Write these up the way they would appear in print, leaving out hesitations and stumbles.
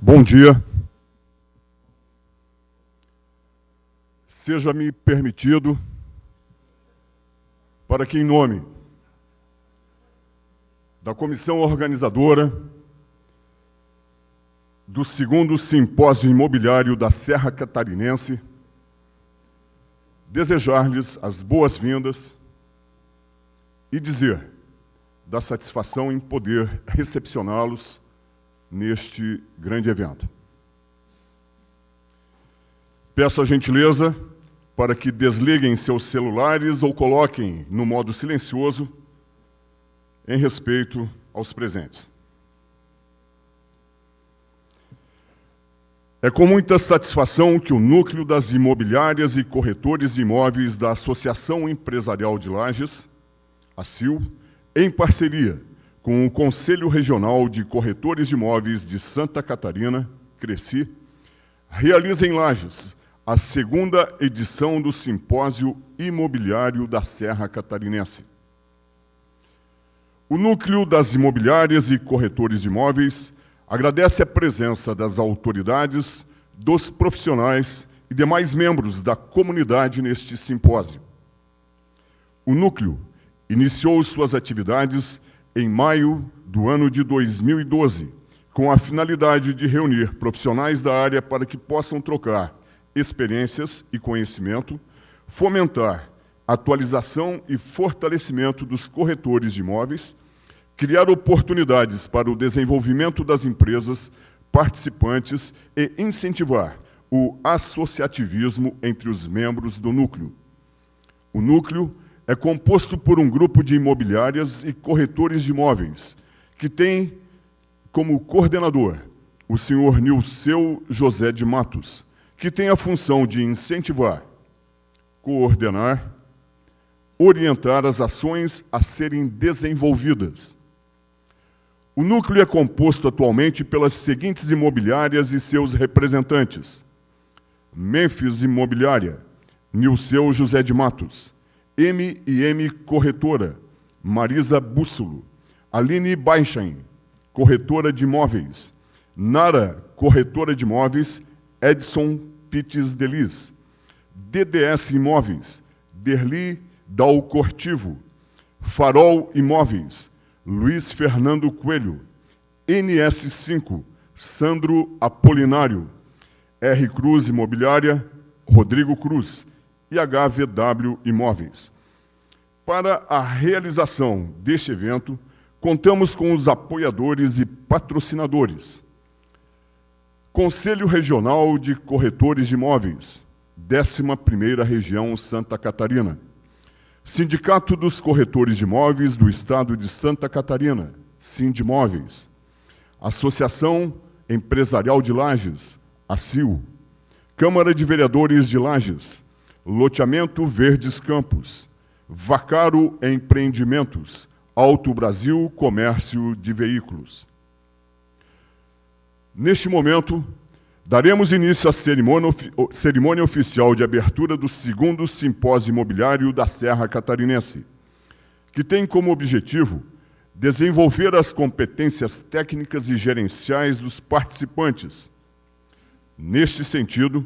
Bom dia. Seja-me permitido para que, em nome da comissão organizadora do 2º Simpósio Imobiliário da Serra Catarinense, desejar-lhes as boas-vindas e dizer da satisfação em poder recepcioná-los neste grande evento. Peço a gentileza para que desliguem seus celulares ou coloquem no modo silencioso em respeito aos presentes. É com muita satisfação que o Núcleo das Imobiliárias e Corretores de Imóveis da Associação Empresarial de Lages, ACIL, em parceria com o Conselho Regional de Corretores de Imóveis de Santa Catarina, CRECI, realiza em Lages a 2ª edição do Simpósio Imobiliário da Serra Catarinense. O Núcleo das Imobiliárias e Corretores de Imóveis agradece a presença das autoridades, dos profissionais e demais membros da comunidade neste simpósio. O Núcleo iniciou suas atividades em maio do ano de 2012, com a finalidade de reunir profissionais da área para que possam trocar experiências e conhecimento, fomentar atualização e fortalecimento dos corretores de imóveis, criar oportunidades para o desenvolvimento das empresas participantes e incentivar o associativismo entre os membros do núcleo. O núcleo é composto por um grupo de imobiliárias e corretores de imóveis, que tem como coordenador o senhor Nilceu José de Matos, que tem a função de incentivar, coordenar, orientar as ações a serem desenvolvidas. O núcleo é composto atualmente pelas seguintes imobiliárias e seus representantes: Memphis Imobiliária, Nilceu José de Matos; M&M Corretora, Marisa Bússolo; Aline Baixain, Corretora de Imóveis; Nara Corretora de Imóveis, Edson Pites Delis; DDS Imóveis, Derli Dalcortivo; Farol Imóveis, Luiz Fernando Coelho; NS5, Sandro Apolinário; R Cruz Imobiliária, Rodrigo Cruz; e HVW Imóveis. Para a realização deste evento, contamos com os apoiadores e patrocinadores: Conselho Regional de Corretores de Imóveis, 11ª Região Santa Catarina; Sindicato dos Corretores de Imóveis do Estado de Santa Catarina, Sindimóveis; Associação Empresarial de Lages, ACIL; Câmara de Vereadores de Lages; Loteamento Verdes Campos; Vacaro Empreendimentos; Auto Brasil Comércio de Veículos. Neste momento, daremos início à cerimônia oficial de abertura do 2º Simpósio Imobiliário da Serra Catarinense, que tem como objetivo desenvolver as competências técnicas e gerenciais dos participantes. Neste sentido,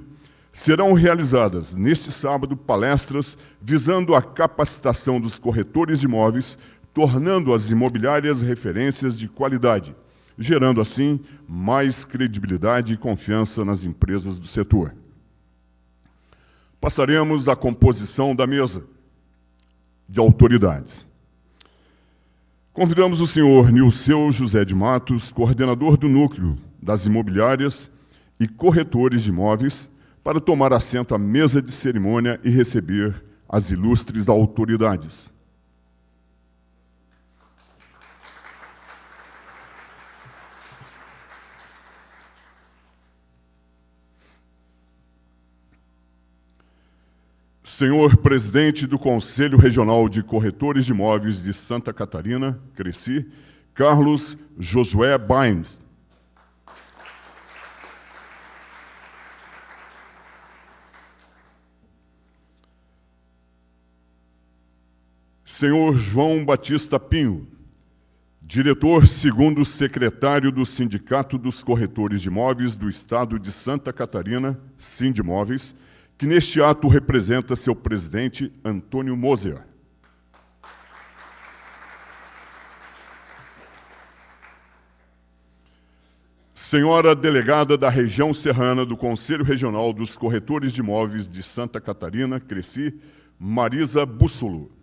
serão realizadas, neste sábado, palestras visando a capacitação dos corretores de imóveis, tornando as imobiliárias referências de qualidade, gerando, assim, mais credibilidade e confiança nas empresas do setor. Passaremos à composição da mesa de autoridades. Convidamos o senhor Nilceu José de Matos, coordenador do Núcleo das Imobiliárias e Corretores de Imóveis, para tomar assento à mesa de cerimônia e receber as ilustres autoridades. Senhor presidente do Conselho Regional de Corretores de Imóveis de Santa Catarina, CRECI, Carlos Josué Baines. Senhor João Batista Pinho, diretor segundo secretário do Sindicato dos Corretores de Imóveis do Estado de Santa Catarina, Sindimóveis, que neste ato representa seu presidente, Antônio Moser. Senhora delegada da região serrana do Conselho Regional dos Corretores de Imóveis de Santa Catarina, Cresci, Marisa Bússolo.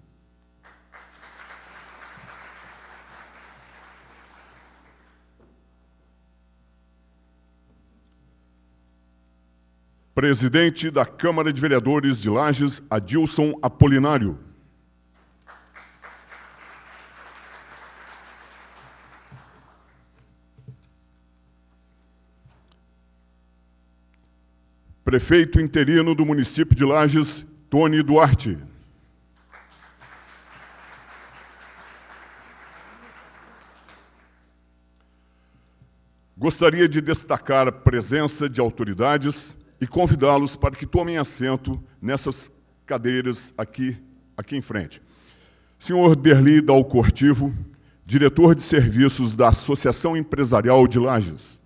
Presidente da Câmara de Vereadores de Lages, Adilson Apolinário. Prefeito interino do município de Lages, Tony Duarte. Gostaria de destacar a presença de autoridades e convidá-los para que tomem assento nessas cadeiras aqui em frente. Senhor Derli Dalcortivo, diretor de serviços da Associação Empresarial de Lages.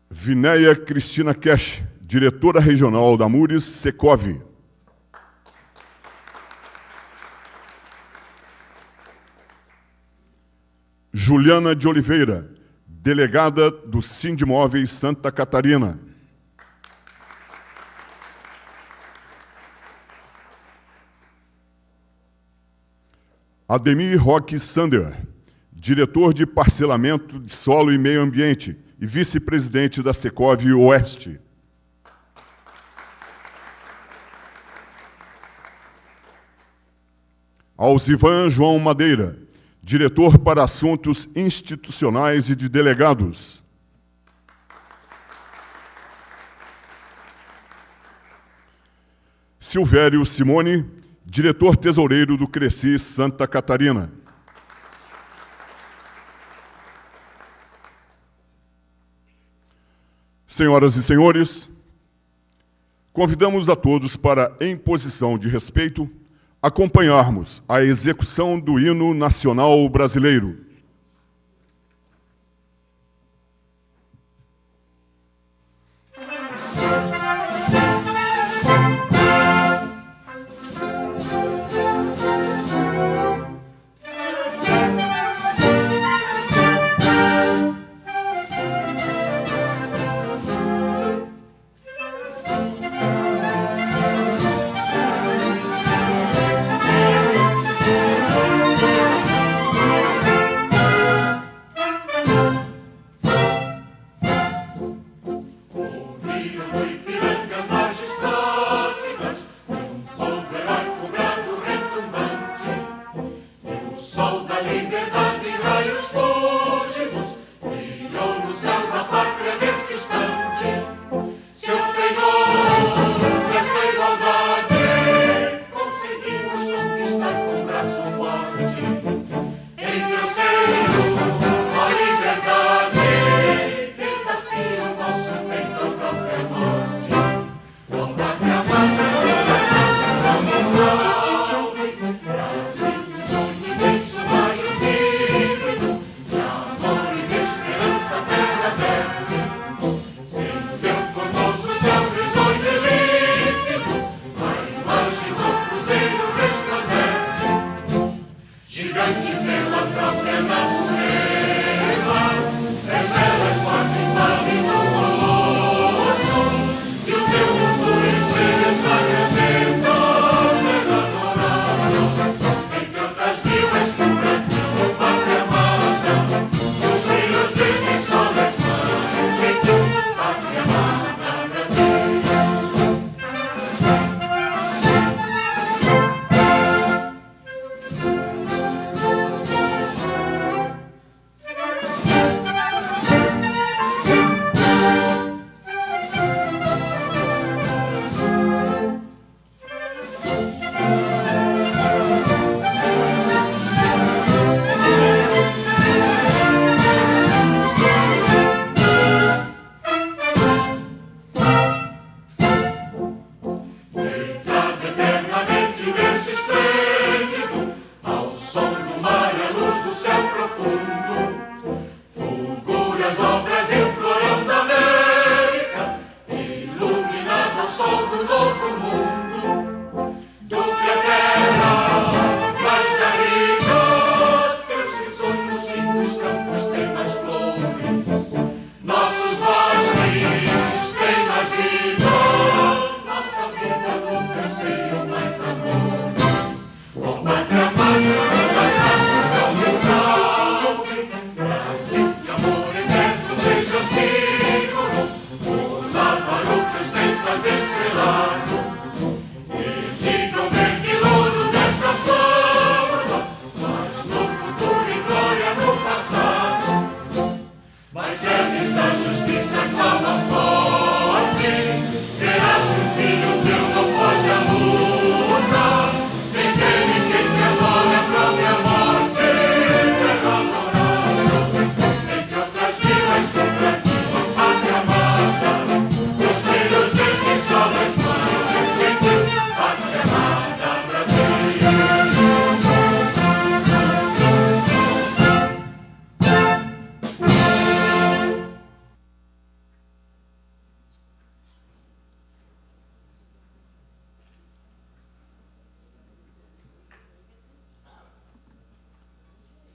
Vinéia Cristina Kesch, diretora regional da Mures Secov. Juliana de Oliveira, delegada do Sindimóveis Santa Catarina. Ademir Roque Sander, diretor de Parcelamento de Solo e Meio Ambiente e vice-presidente da Secov Oeste. Alzivan João Madeira, diretor para Assuntos Institucionais e de Delegados. Silvério Simone, diretor tesoureiro do Cresci Santa Catarina. Senhoras e senhores, convidamos a todos para, em posição de respeito, acompanharmos a execução do Hino Nacional Brasileiro.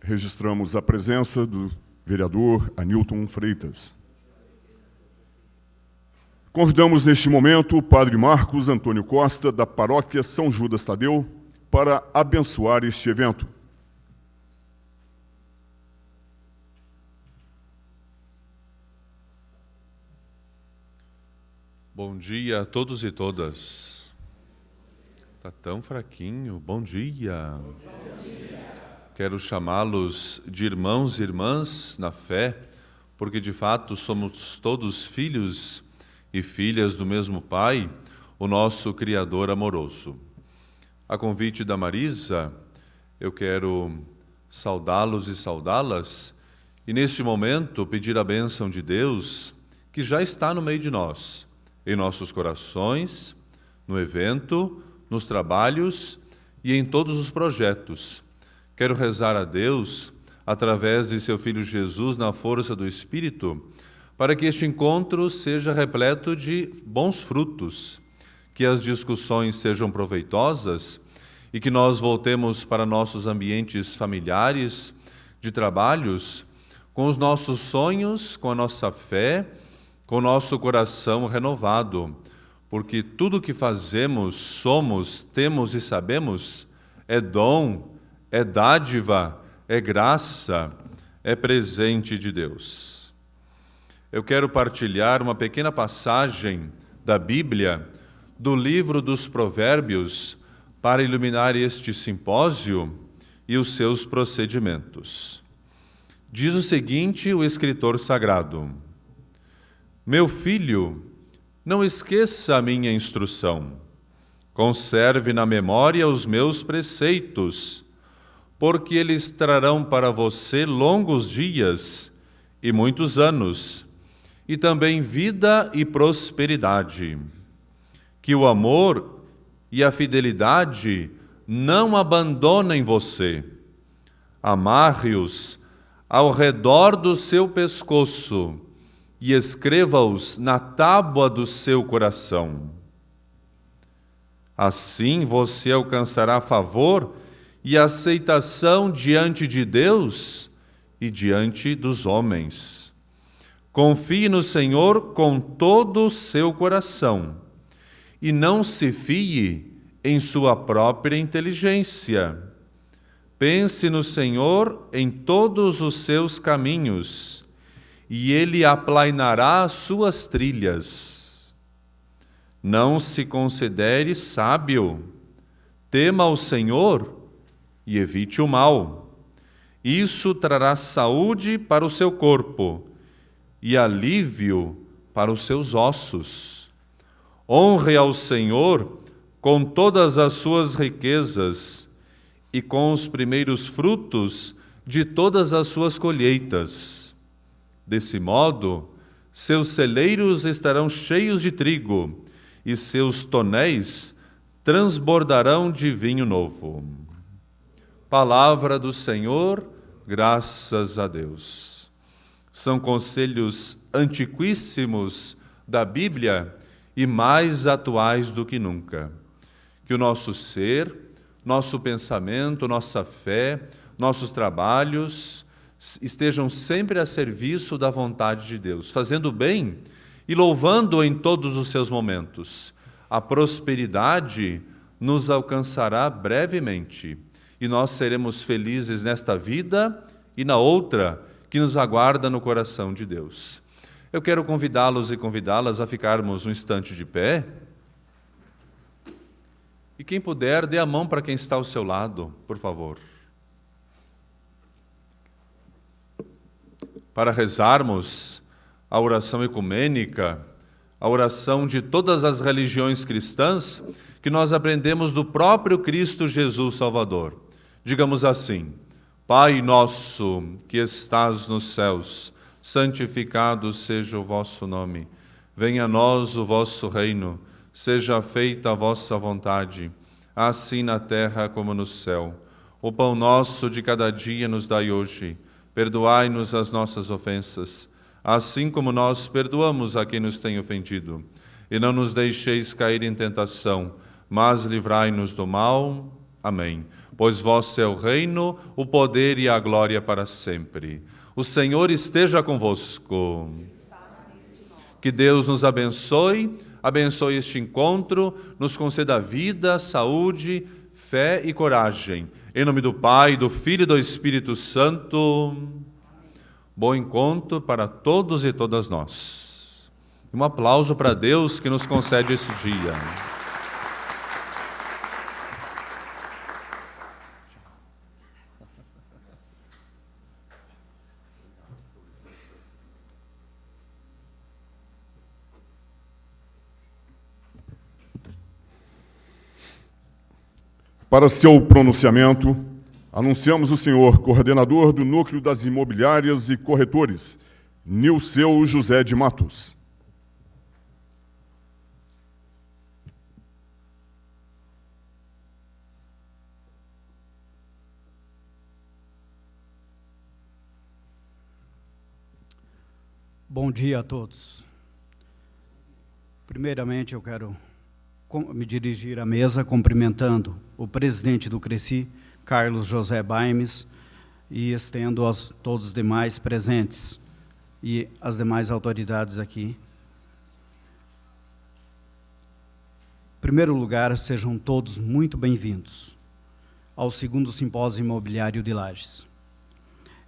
registramos a presença do vereador Anilton Freitas. Convidamos neste momento o padre Marcos Antônio Costa, da paróquia São Judas Tadeu, para abençoar este evento. Bom dia a todos e todas. Está tão fraquinho. Bom dia. Quero chamá-los de irmãos e irmãs na fé, porque de fato somos todos filhos e filhas do mesmo Pai, o nosso Criador amoroso. A convite da Marisa, eu quero saudá-los e saudá-las, e neste momento pedir a bênção de Deus, que já está no meio de nós, em nossos corações, no evento, nos trabalhos e em todos os projetos. Quero rezar a Deus, através de seu Filho Jesus, na força do Espírito, para que este encontro seja repleto de bons frutos, que as discussões sejam proveitosas e que nós voltemos para nossos ambientes familiares, de trabalhos, com os nossos sonhos, com a nossa fé, com o nosso coração renovado, porque tudo que fazemos, somos, temos e sabemos é dom, é dádiva, é graça, é presente de Deus. Eu quero partilhar uma pequena passagem da Bíblia, do livro dos Provérbios, para iluminar este simpósio e os seus procedimentos. Diz o seguinte o escritor sagrado: Meu filho, não esqueça a minha instrução. Conserve na memória os meus preceitos, porque eles trarão para você longos dias e muitos anos, e também vida e prosperidade. Que o amor e a fidelidade não abandonem você. Amarre-os ao redor do seu pescoço e escreva-os na tábua do seu coração. Assim você alcançará favor e aceitação diante de Deus e diante dos homens. Confie no Senhor com todo o seu coração e não se fie em sua própria inteligência. Pense no Senhor em todos os seus caminhos e Ele aplainará as suas trilhas. Não se considere sábio, tema o Senhor e evite o mal. Isso trará saúde para o seu corpo e alívio para os seus ossos. Honre ao Senhor com todas as suas riquezas e com os primeiros frutos de todas as suas colheitas. Desse modo, seus celeiros estarão cheios de trigo e seus tonéis transbordarão de vinho novo. Palavra do Senhor, graças a Deus. São conselhos antiquíssimos da Bíblia e mais atuais do que nunca. Que o nosso ser, nosso pensamento, nossa fé, nossos trabalhos estejam sempre a serviço da vontade de Deus, fazendo bem e louvando-o em todos os seus momentos. A prosperidade nos alcançará brevemente e nós seremos felizes nesta vida e na outra que nos aguarda no coração de Deus. Eu quero convidá-los e convidá-las a ficarmos um instante de pé. E quem puder, dê a mão para quem está ao seu lado, por favor. Para rezarmos a oração ecumênica, a oração de todas as religiões cristãs, que nós aprendemos do próprio Cristo Jesus Salvador. Digamos assim: Pai nosso que estás nos céus, santificado seja o vosso nome. Venha a nós o vosso reino, seja feita a vossa vontade, assim na terra como no céu. O pão nosso de cada dia nos dai hoje. Perdoai-nos as nossas ofensas, assim como nós perdoamos a quem nos tem ofendido. E não nos deixeis cair em tentação, mas livrai-nos do mal. Amém. Pois vosso é o reino, o poder e a glória para sempre. O Senhor esteja convosco. Que Deus nos abençoe, abençoe este encontro, nos conceda vida, saúde, fé e coragem. Em nome do Pai, do Filho e do Espírito Santo. Bom encontro para todos e todas nós. Um aplauso para Deus que nos concede esse dia. Para seu pronunciamento, anunciamos o senhor coordenador do Núcleo das Imobiliárias e Corretores, Nilceu José de Matos. Bom dia a todos. Primeiramente, eu quero me dirigir à mesa cumprimentando o presidente do CRECI, Carlos José Baimes, e estendo a todos os demais presentes e as demais autoridades aqui. Em primeiro lugar, sejam todos muito bem-vindos ao 2º Simpósio Imobiliário de Lages.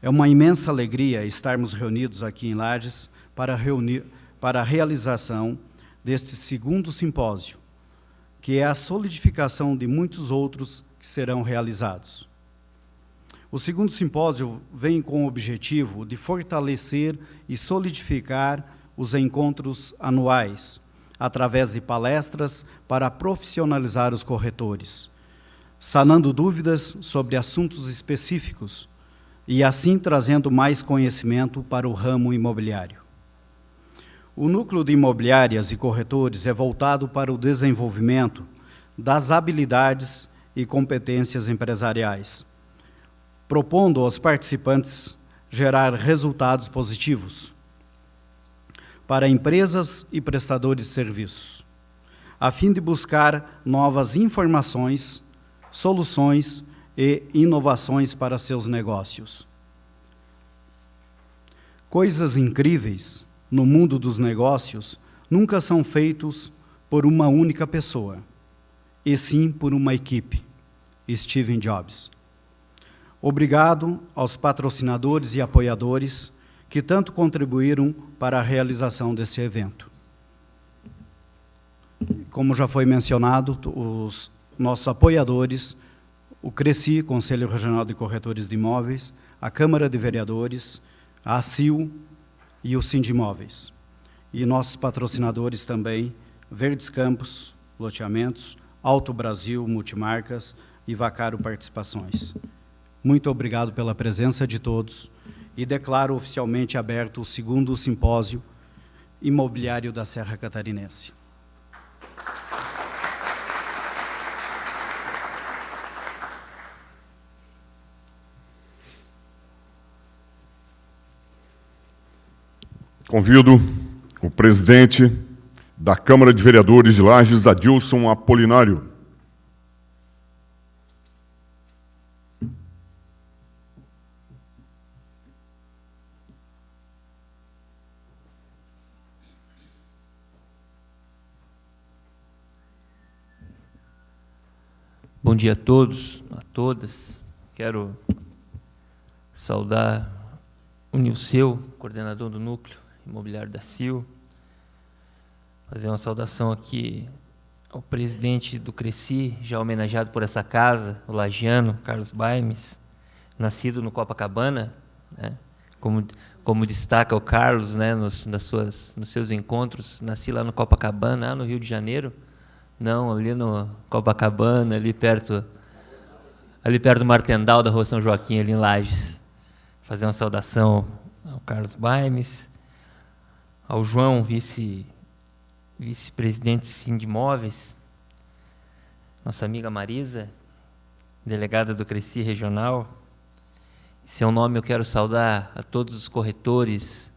É uma imensa alegria estarmos reunidos aqui em Lages para a realização deste 2º simpósio, que é a solidificação de muitos outros que serão realizados. O 2º simpósio vem com o objetivo de fortalecer e solidificar os encontros anuais, através de palestras para profissionalizar os corretores, sanando dúvidas sobre assuntos específicos e assim trazendo mais conhecimento para o ramo imobiliário. O Núcleo de Imobiliárias e Corretores é voltado para o desenvolvimento das habilidades e competências empresariais, propondo aos participantes gerar resultados positivos para empresas e prestadores de serviços, a fim de buscar novas informações, soluções e inovações para seus negócios. Coisas incríveis no mundo dos negócios nunca são feitos por uma única pessoa, e sim por uma equipe. Steve Jobs. Obrigado aos patrocinadores e apoiadores que tanto contribuíram para a realização desse evento. Como já foi mencionado, os nossos apoiadores, o CRECI, Conselho Regional de Corretores de Imóveis, a Câmara de Vereadores, a ACIL e o Sindimóveis. E nossos patrocinadores também, Verdes Campos, Loteamentos, Alto Brasil, Multimarcas e Vacaro Participações. Muito obrigado pela presença de todos e declaro oficialmente aberto o 2º Simpósio Imobiliário da Serra Catarinense. Convido o presidente da Câmara de Vereadores de Lages, Adilson Apolinário. Bom dia a todos, a todas. Quero saudar o Nilceu, coordenador do Núcleo Imobiliário da CIL, fazer uma saudação aqui ao presidente do CRECI, já homenageado por essa casa, o lagiano, Carlos Baimes, nascido no Copacabana, né? Como destaca o Carlos, né, nos seus encontros, nasci lá no Copacabana, lá no Rio de Janeiro, não, ali no Copacabana, ali perto do Martendal da Rua São Joaquim, ali em Lages. Fazer uma saudação ao Carlos Baimes, ao João, vice-presidente do Sindimóveis, nossa amiga Marisa, delegada do CRECI Regional. Em seu nome eu quero saudar a todos os corretores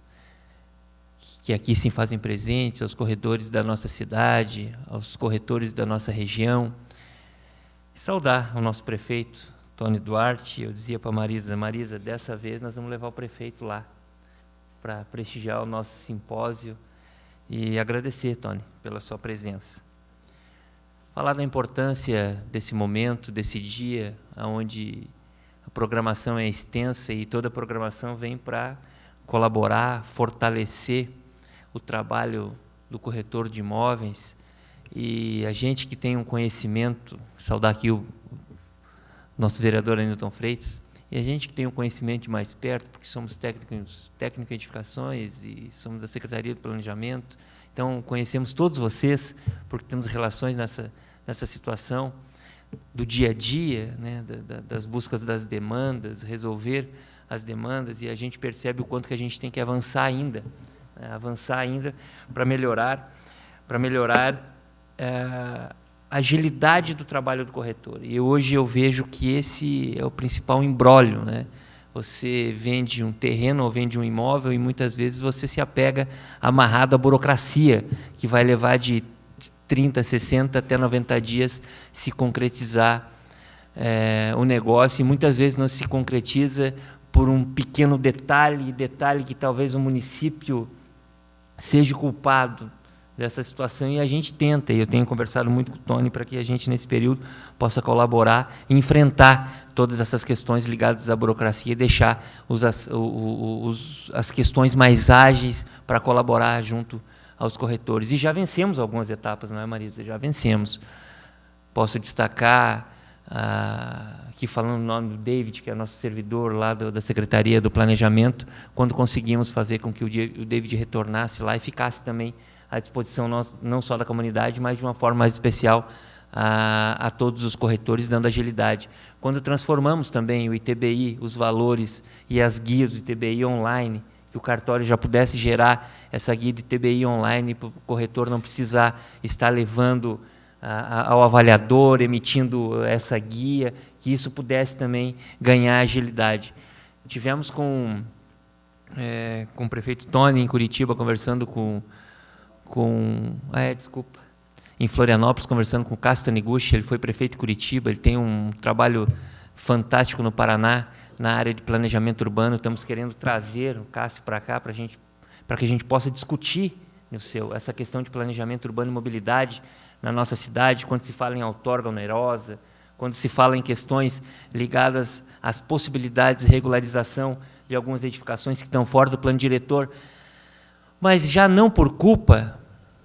que aqui se fazem presentes, aos corretores da nossa cidade, aos corretores da nossa região. saudar o nosso prefeito, Tony Duarte. Eu dizia para Marisa, dessa vez nós vamos levar o prefeito lá para prestigiar o nosso simpósio e agradecer, Tony, pela sua presença. Falar da importância desse momento, desse dia, onde a programação é extensa e toda a programação vem para colaborar, fortalecer o trabalho do corretor de imóveis. E a gente que tem um conhecimento, saudar aqui o nosso vereador Anilton Freitas, e a gente que tem um conhecimento de mais perto, porque somos técnicos em edificações e somos da Secretaria do Planejamento, então conhecemos todos vocês, porque temos relações nessa situação do dia a dia, né, das buscas das demandas, resolver as demandas, e a gente percebe o quanto que a gente tem que avançar ainda, né, para melhorar a agilidade do trabalho do corretor. E hoje eu vejo que esse é o principal imbróglio, né? Você vende um terreno ou vende um imóvel e muitas vezes você se apega amarrado à burocracia, que vai levar de 30, 60 até 90 dias se concretizar o negócio, e muitas vezes não se concretiza por um pequeno detalhe que talvez o município seja culpado dessa situação, e a gente tenta, e eu tenho conversado muito com o Tony para que a gente, nesse período, possa colaborar e enfrentar todas essas questões ligadas à burocracia e deixar as questões mais ágeis para colaborar junto aos corretores. E já vencemos algumas etapas, não é, Marisa? Já vencemos. Posso destacar, aqui falando o nome do David, que é nosso servidor lá da Secretaria do Planejamento, quando conseguimos fazer com que o David retornasse lá e ficasse também à disposição não só da comunidade, mas de uma forma mais especial a todos os corretores, dando agilidade. Quando transformamos também o ITBI, os valores e as guias do ITBI online, que o cartório já pudesse gerar essa guia de ITBI online, para o corretor não precisar estar levando ao avaliador, emitindo essa guia, que isso pudesse também ganhar agilidade. Tivemos com o prefeito Tony em Curitiba, conversando em Florianópolis, conversando com o Cássio Taniguchi. Ele foi prefeito de Curitiba, ele tem um trabalho fantástico no Paraná, na área de planejamento urbano. Estamos querendo trazer o Cássio para cá, para que a gente possa discutir essa questão de planejamento urbano e mobilidade na nossa cidade, quando se fala em outorga onerosa, quando se fala em questões ligadas às possibilidades de regularização de algumas edificações que estão fora do plano diretor, mas já não por culpa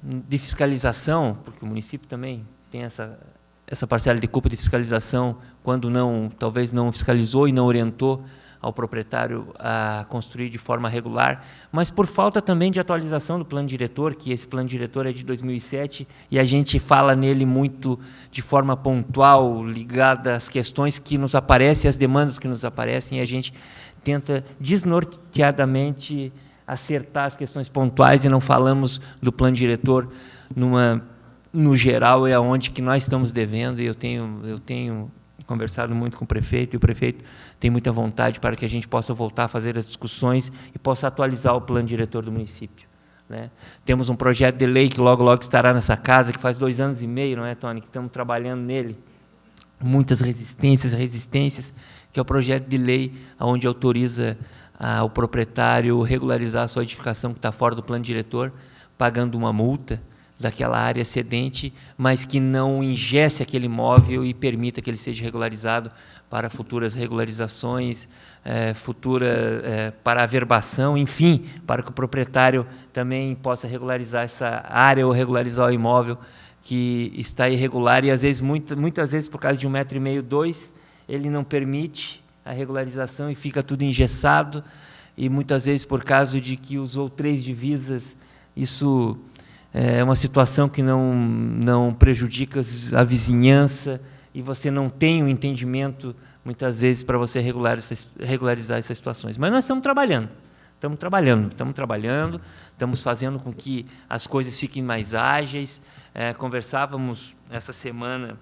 de fiscalização, porque o município também tem essa parcela de culpa de fiscalização, quando talvez não fiscalizou e não orientou ao proprietário a construir de forma regular, mas por falta também de atualização do plano diretor, que esse plano diretor é de 2007, e a gente fala nele muito de forma pontual, ligada às questões que nos aparecem, às demandas que nos aparecem, e a gente tenta desnorteadamente acertar as questões pontuais e não falamos do plano diretor no geral, é onde que nós estamos devendo, e eu tenho conversado muito com o prefeito, e o prefeito tem muita vontade para que a gente possa voltar a fazer as discussões e possa atualizar o plano diretor do município, né? Temos um projeto de lei que logo estará nessa casa, que faz 2 anos e meio, não é, Tony, que estamos trabalhando nele, muitas resistências, que é o projeto de lei onde autoriza o proprietário regularizar a sua edificação que está fora do plano diretor, pagando uma multa daquela área excedente, mas que não ingesse aquele imóvel e permita que ele seja regularizado para futuras regularizações, para averbação, enfim, para que o proprietário também possa regularizar essa área ou regularizar o imóvel que está irregular, e às vezes, muitas vezes, por causa de 1,5 m, 2, ele não permite a regularização e fica tudo engessado, e muitas vezes, por causa de que usou 3 divisas, isso é uma situação que não prejudica a vizinhança, e você não tem um entendimento, muitas vezes, para você regularizar essas situações. Mas nós estamos trabalhando, estamos fazendo com que as coisas fiquem mais ágeis. Conversávamos essa semana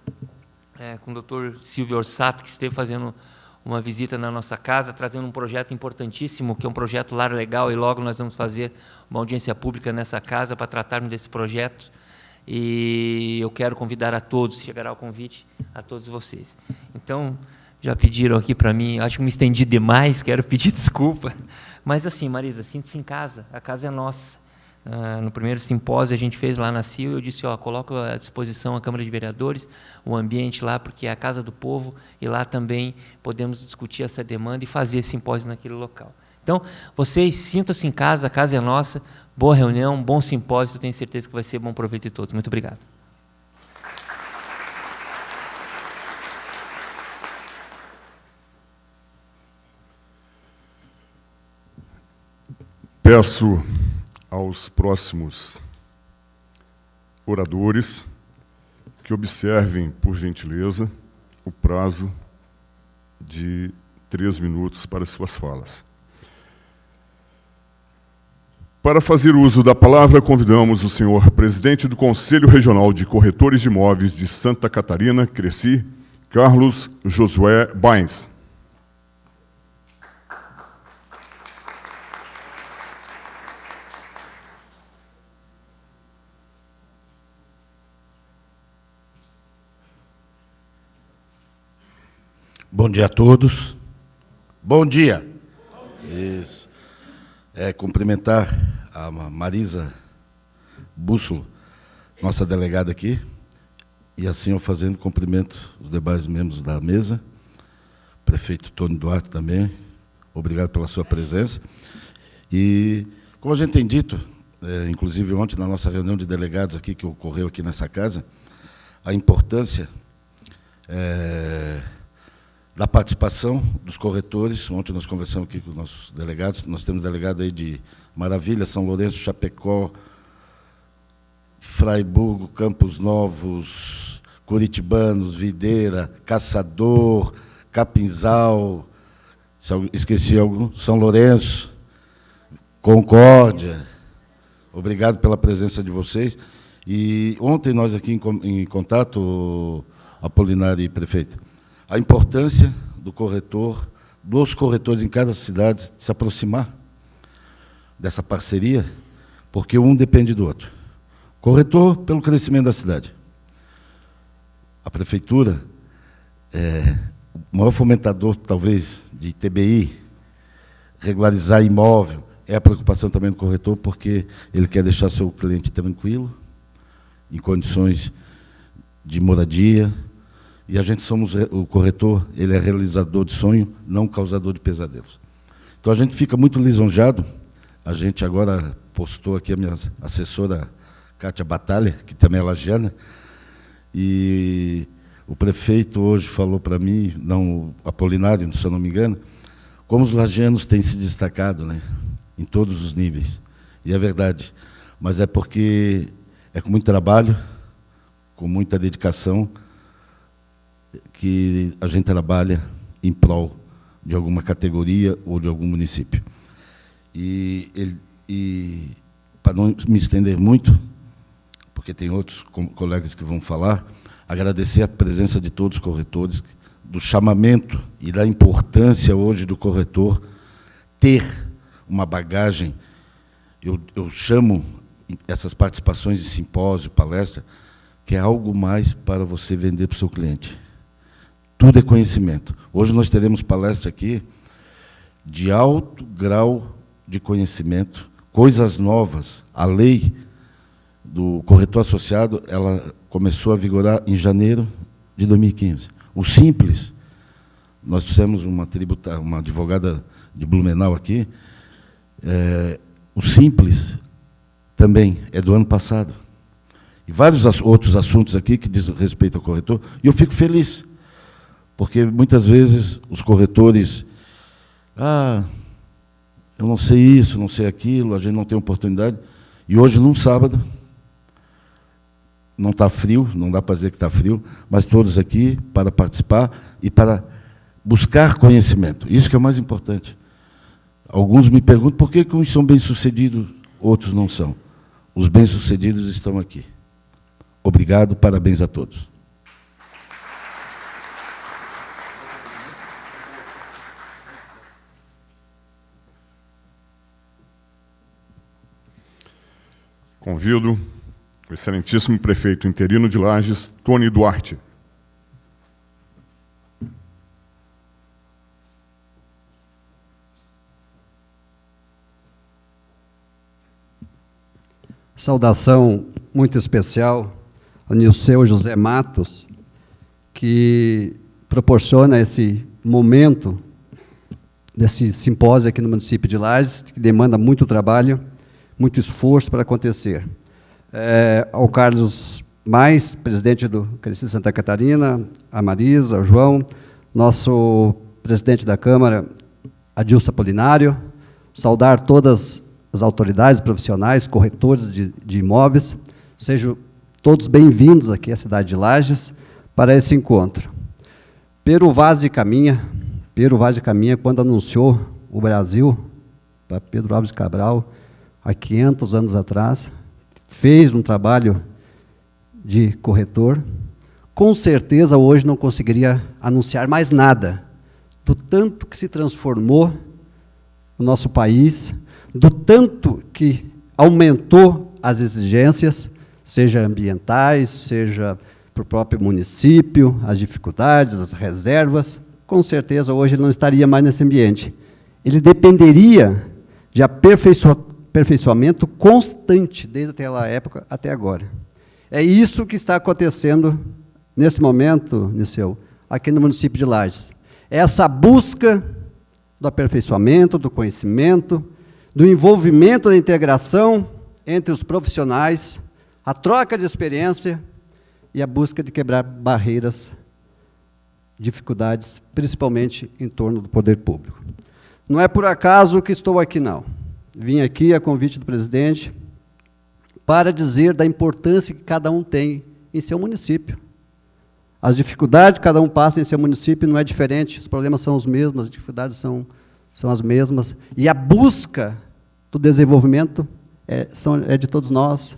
com o Dr. Silvio Orsato, que esteve fazendo uma visita na nossa casa, trazendo um projeto importantíssimo, que é um projeto Lar Legal, e logo nós vamos fazer uma audiência pública nessa casa para tratarmos desse projeto. e eu quero convidar a todos, chegará o convite a todos vocês. Então, já pediram aqui para mim, acho que me estendi demais, quero pedir desculpa, mas assim, Marisa, sinta-se em casa, a casa é nossa. No primeiro simpósio a gente fez lá na CIL, eu disse, coloco à disposição a Câmara de Vereadores, o ambiente lá, porque é a casa do povo, e lá também podemos discutir essa demanda e fazer esse simpósio naquele local. Então, vocês sintam-se em casa, a casa é nossa, boa reunião, bom simpósio, eu tenho certeza que vai ser bom proveito de todos. Muito obrigado. Peço aos próximos oradores que observem, por gentileza, o prazo de 3 minutos para suas falas. Para fazer uso da palavra, convidamos o senhor presidente do Conselho Regional de Corretores de Imóveis de Santa Catarina, Cresci, Carlos Josué Bains. Bom dia a todos. Bom dia. Isso. Cumprimentar a Marisa Bússolo, nossa delegada aqui, e assim eu fazendo cumprimento os demais membros da mesa, prefeito Tony Duarte também, obrigado pela sua presença. E, como a gente tem dito, inclusive ontem na nossa reunião de delegados aqui, que ocorreu aqui nessa casa, a importância da participação dos corretores. Ontem nós conversamos aqui com os nossos delegados, nós temos delegado aí de Maravilha, São Lourenço, Chapecó, Fraiburgo, Campos Novos, Curitibanos, Videira, Caçador, Capinzal, esqueci algum, São Lourenço, Concórdia. Obrigado pela presença de vocês. E ontem nós aqui em contato, Apolinário e prefeito, a importância do corretor, dos corretores em cada cidade se aproximar dessa parceria, porque um depende do outro. Corretor pelo crescimento da cidade. A prefeitura é o maior fomentador, talvez, de TBI, regularizar imóvel, é a preocupação também do corretor, porque ele quer deixar seu cliente tranquilo, em condições de moradia. E a gente somos, o corretor, ele é realizador de sonho, não causador de pesadelos. Então a gente fica muito lisonjado. A gente agora postou aqui a minha assessora, Kátia Batalha, que também é lagiana, e o prefeito hoje falou para mim, não, o Apolinário, se eu não me engano, como os lagianos têm se destacado, né, em todos os níveis. E é verdade, mas é porque é com muito trabalho, com muita dedicação, que a gente trabalha em prol de alguma categoria ou de algum município. E para não me estender muito, porque tem outros colegas que vão falar, agradecer a presença de todos os corretores, do chamamento e da importância hoje do corretor ter uma bagagem. Eu chamo essas participações de simpósio, palestra, que é algo mais para você vender para o seu cliente. Tudo é conhecimento. Hoje nós teremos palestra aqui de alto grau de conhecimento, coisas novas. A lei do corretor associado, ela começou a vigorar em janeiro de 2015. O Simples, nós temos uma advogada de Blumenau aqui, o Simples também é do ano passado. E vários outros assuntos aqui que diz respeito ao corretor, e eu fico feliz. Porque, muitas vezes, os corretores... eu não sei isso, não sei aquilo, a gente não tem oportunidade. E hoje, num sábado, não está frio, não dá para dizer que está frio, mas todos aqui para participar e para buscar conhecimento. Isso que é o mais importante. Alguns me perguntam por que uns são bem-sucedidos, outros não são. Os bem-sucedidos estão aqui. Obrigado, parabéns a todos. Convido o excelentíssimo prefeito interino de Lages, Tony Duarte. Saudação muito especial ao Nilceu José Matos, que proporciona esse momento desse simpósio aqui no município de Lages, que demanda muito trabalho, muito esforço para acontecer. Ao Carlos Mais, presidente do Cresci Santa Catarina, a Marisa, o João, nosso presidente da Câmara, Adilson Apolinário, saudar todas as autoridades profissionais, corretores de imóveis, sejam todos bem-vindos aqui à cidade de Lages para esse encontro. Pero Vaz de Caminha, quando anunciou o Brasil, para Pedro Álvares Cabral, há 500 anos atrás, fez um trabalho de corretor, com certeza hoje não conseguiria anunciar mais nada, do tanto que se transformou o nosso país, do tanto que aumentou as exigências, seja ambientais, seja para o próprio município, as dificuldades, as reservas, com certeza hoje ele não estaria mais nesse ambiente. Ele dependeria de aperfeiçoamento constante, desde aquela época até agora. É isso que está acontecendo nesse momento, Niceu, aqui no município de Lages. É essa busca do aperfeiçoamento, do conhecimento, do envolvimento da integração entre os profissionais, a troca de experiência e a busca de quebrar barreiras, dificuldades, principalmente em torno do poder público. Não é por acaso que estou aqui, não. Vim aqui a convite do presidente para dizer da importância que cada um tem em seu município. As dificuldades que cada um passa em seu município não é diferente, os problemas são os mesmos, as dificuldades são as mesmas, e a busca do desenvolvimento é de todos nós.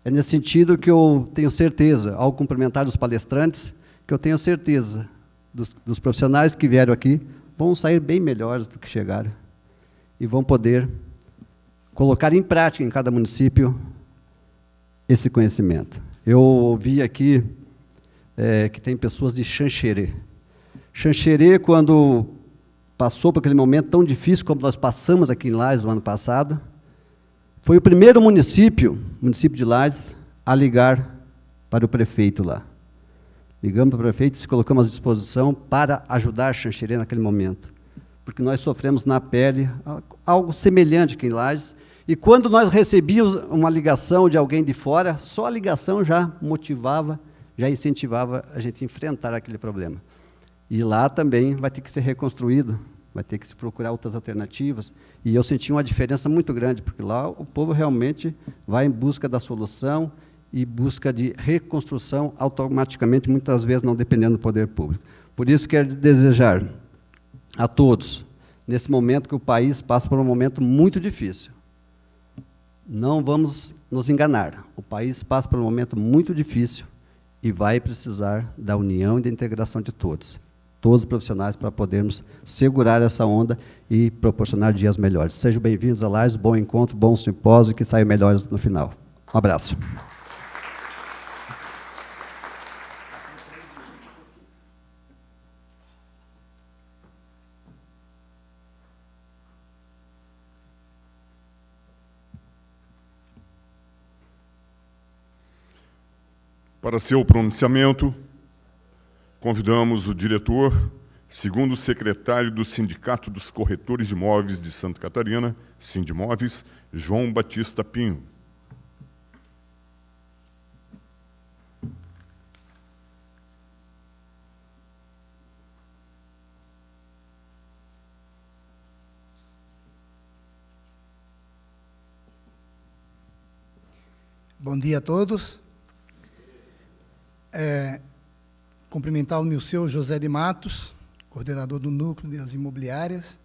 É nesse sentido que eu tenho certeza, ao cumprimentar os palestrantes, que eu tenho certeza dos profissionais que vieram aqui vão sair bem melhores do que chegaram e vão poder colocar em prática em cada município esse conhecimento. Eu ouvi aqui que tem pessoas de Xanxerê. Xanxerê, quando passou por aquele momento tão difícil como nós passamos aqui em Lages no ano passado, foi o primeiro município de Lages, a ligar para o prefeito lá. Ligamos para o prefeito e se colocamos à disposição para ajudar Xanxerê naquele momento, porque nós sofremos na pele algo semelhante aqui em Lages, e quando nós recebíamos uma ligação de alguém de fora, só a ligação já motivava, já incentivava a gente a enfrentar aquele problema. E lá também vai ter que ser reconstruído, vai ter que se procurar outras alternativas, e eu senti uma diferença muito grande, porque lá o povo realmente vai em busca da solução e busca de reconstrução automaticamente, muitas vezes não dependendo do poder público. Por isso quero desejar a todos, nesse momento que o país passa por um momento muito difícil, não vamos nos enganar, o país passa por um momento muito difícil e vai precisar da união e da integração de todos os profissionais, para podermos segurar essa onda e proporcionar dias melhores. Sejam bem-vindos a Lages, bom encontro, bom simpósio, e que saiam melhores no final. Um abraço. Para seu pronunciamento, convidamos o diretor, segundo secretário do Sindicato dos Corretores de Imóveis de Santa Catarina, Sindimóveis, João Batista Pinho. Bom dia a todos. Cumprimentar o Nilceu José de Matos, coordenador do Núcleo das Imobiliárias,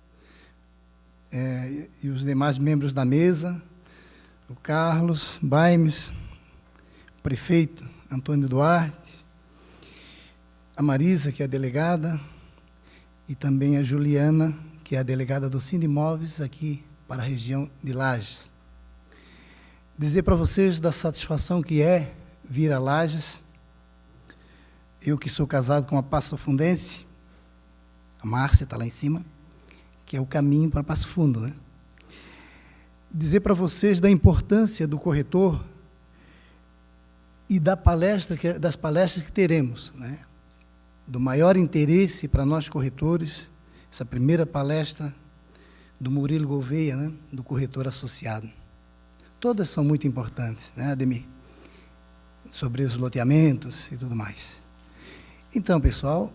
e os demais membros da mesa, o Carlos Baimes, o prefeito Antônio Duarte, a Marisa, que é a delegada, e também a Juliana, que é a delegada do Sindimóveis aqui para a região de Lages. Dizer para vocês da satisfação que é vir a Lages. Eu que sou casado com uma passofundense, a Márcia está lá em cima, que é o caminho para Passo Fundo, né? Dizer para vocês da importância do corretor e das palestras que teremos, né? Do maior interesse para nós corretores, essa primeira palestra do Murilo Gouveia, né? Do corretor associado. Todas são muito importantes, né, Ademir? Sobre os loteamentos e tudo mais. Então, pessoal,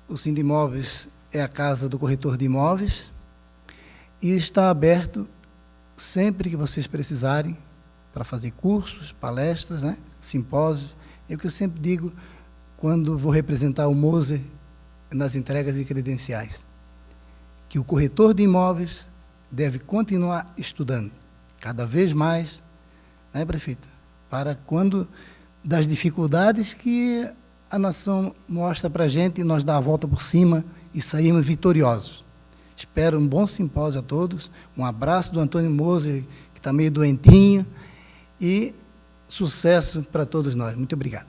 o Sindimóveis é a casa do corretor de imóveis e está aberto sempre que vocês precisarem para fazer cursos, palestras, né, simpósios. É o que eu sempre digo quando vou representar o Moser nas entregas de credenciais, que o corretor de imóveis deve continuar estudando cada vez mais, né, prefeito? Para quando das dificuldades que a nação mostra para a gente, nós dá a volta por cima e saímos vitoriosos. Espero um bom simpósio a todos, um abraço do Antônio Moser, que está meio doentinho, e sucesso para todos nós. Muito obrigado.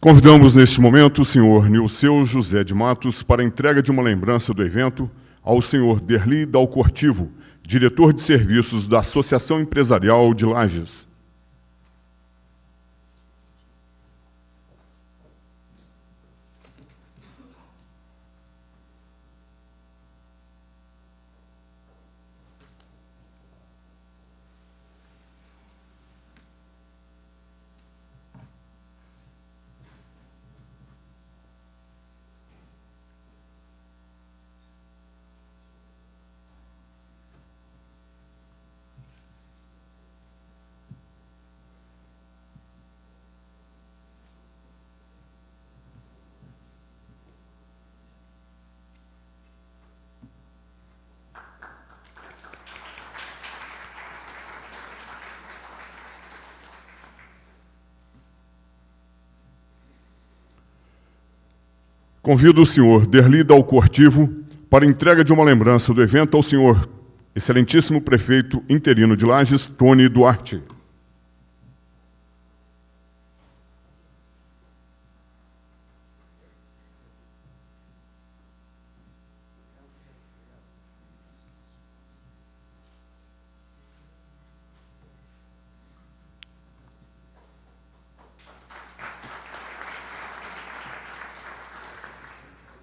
Convidamos neste momento o senhor Nilceu José de Matos para a entrega de uma lembrança do evento ao senhor Derli Dalcortivo, diretor de serviços da Associação Empresarial de Lages. Convido o senhor Derli Dalcortivo para a entrega de uma lembrança do evento ao senhor excelentíssimo prefeito interino de Lages, Tony Duarte.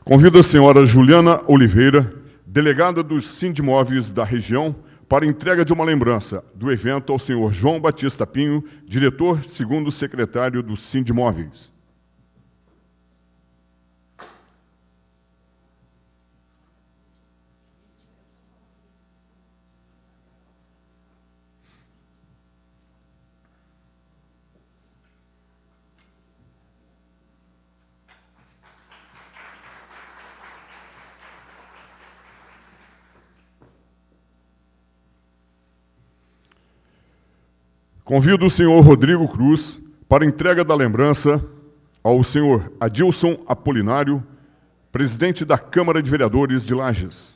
Convido a senhora Juliana Oliveira, delegada dos Sindimóveis da região, para a entrega de uma lembrança do evento ao senhor João Batista Pinho, diretor segundo secretário dos Sindimóveis. Convido o senhor Rodrigo Cruz para a entrega da lembrança ao senhor Adilson Apolinário, presidente da Câmara de Vereadores de Lages.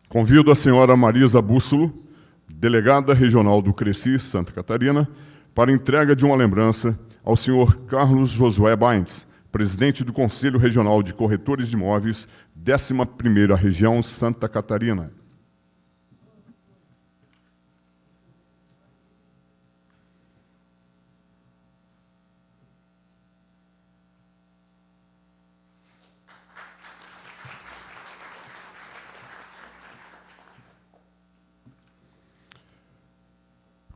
Convido a senhora Marisa Bússolo, delegada regional do Cresci, Santa Catarina, para a entrega de uma lembrança ao senhor Carlos Josué Baines, presidente do Conselho Regional de Corretores de Imóveis, 11ª Região, Santa Catarina.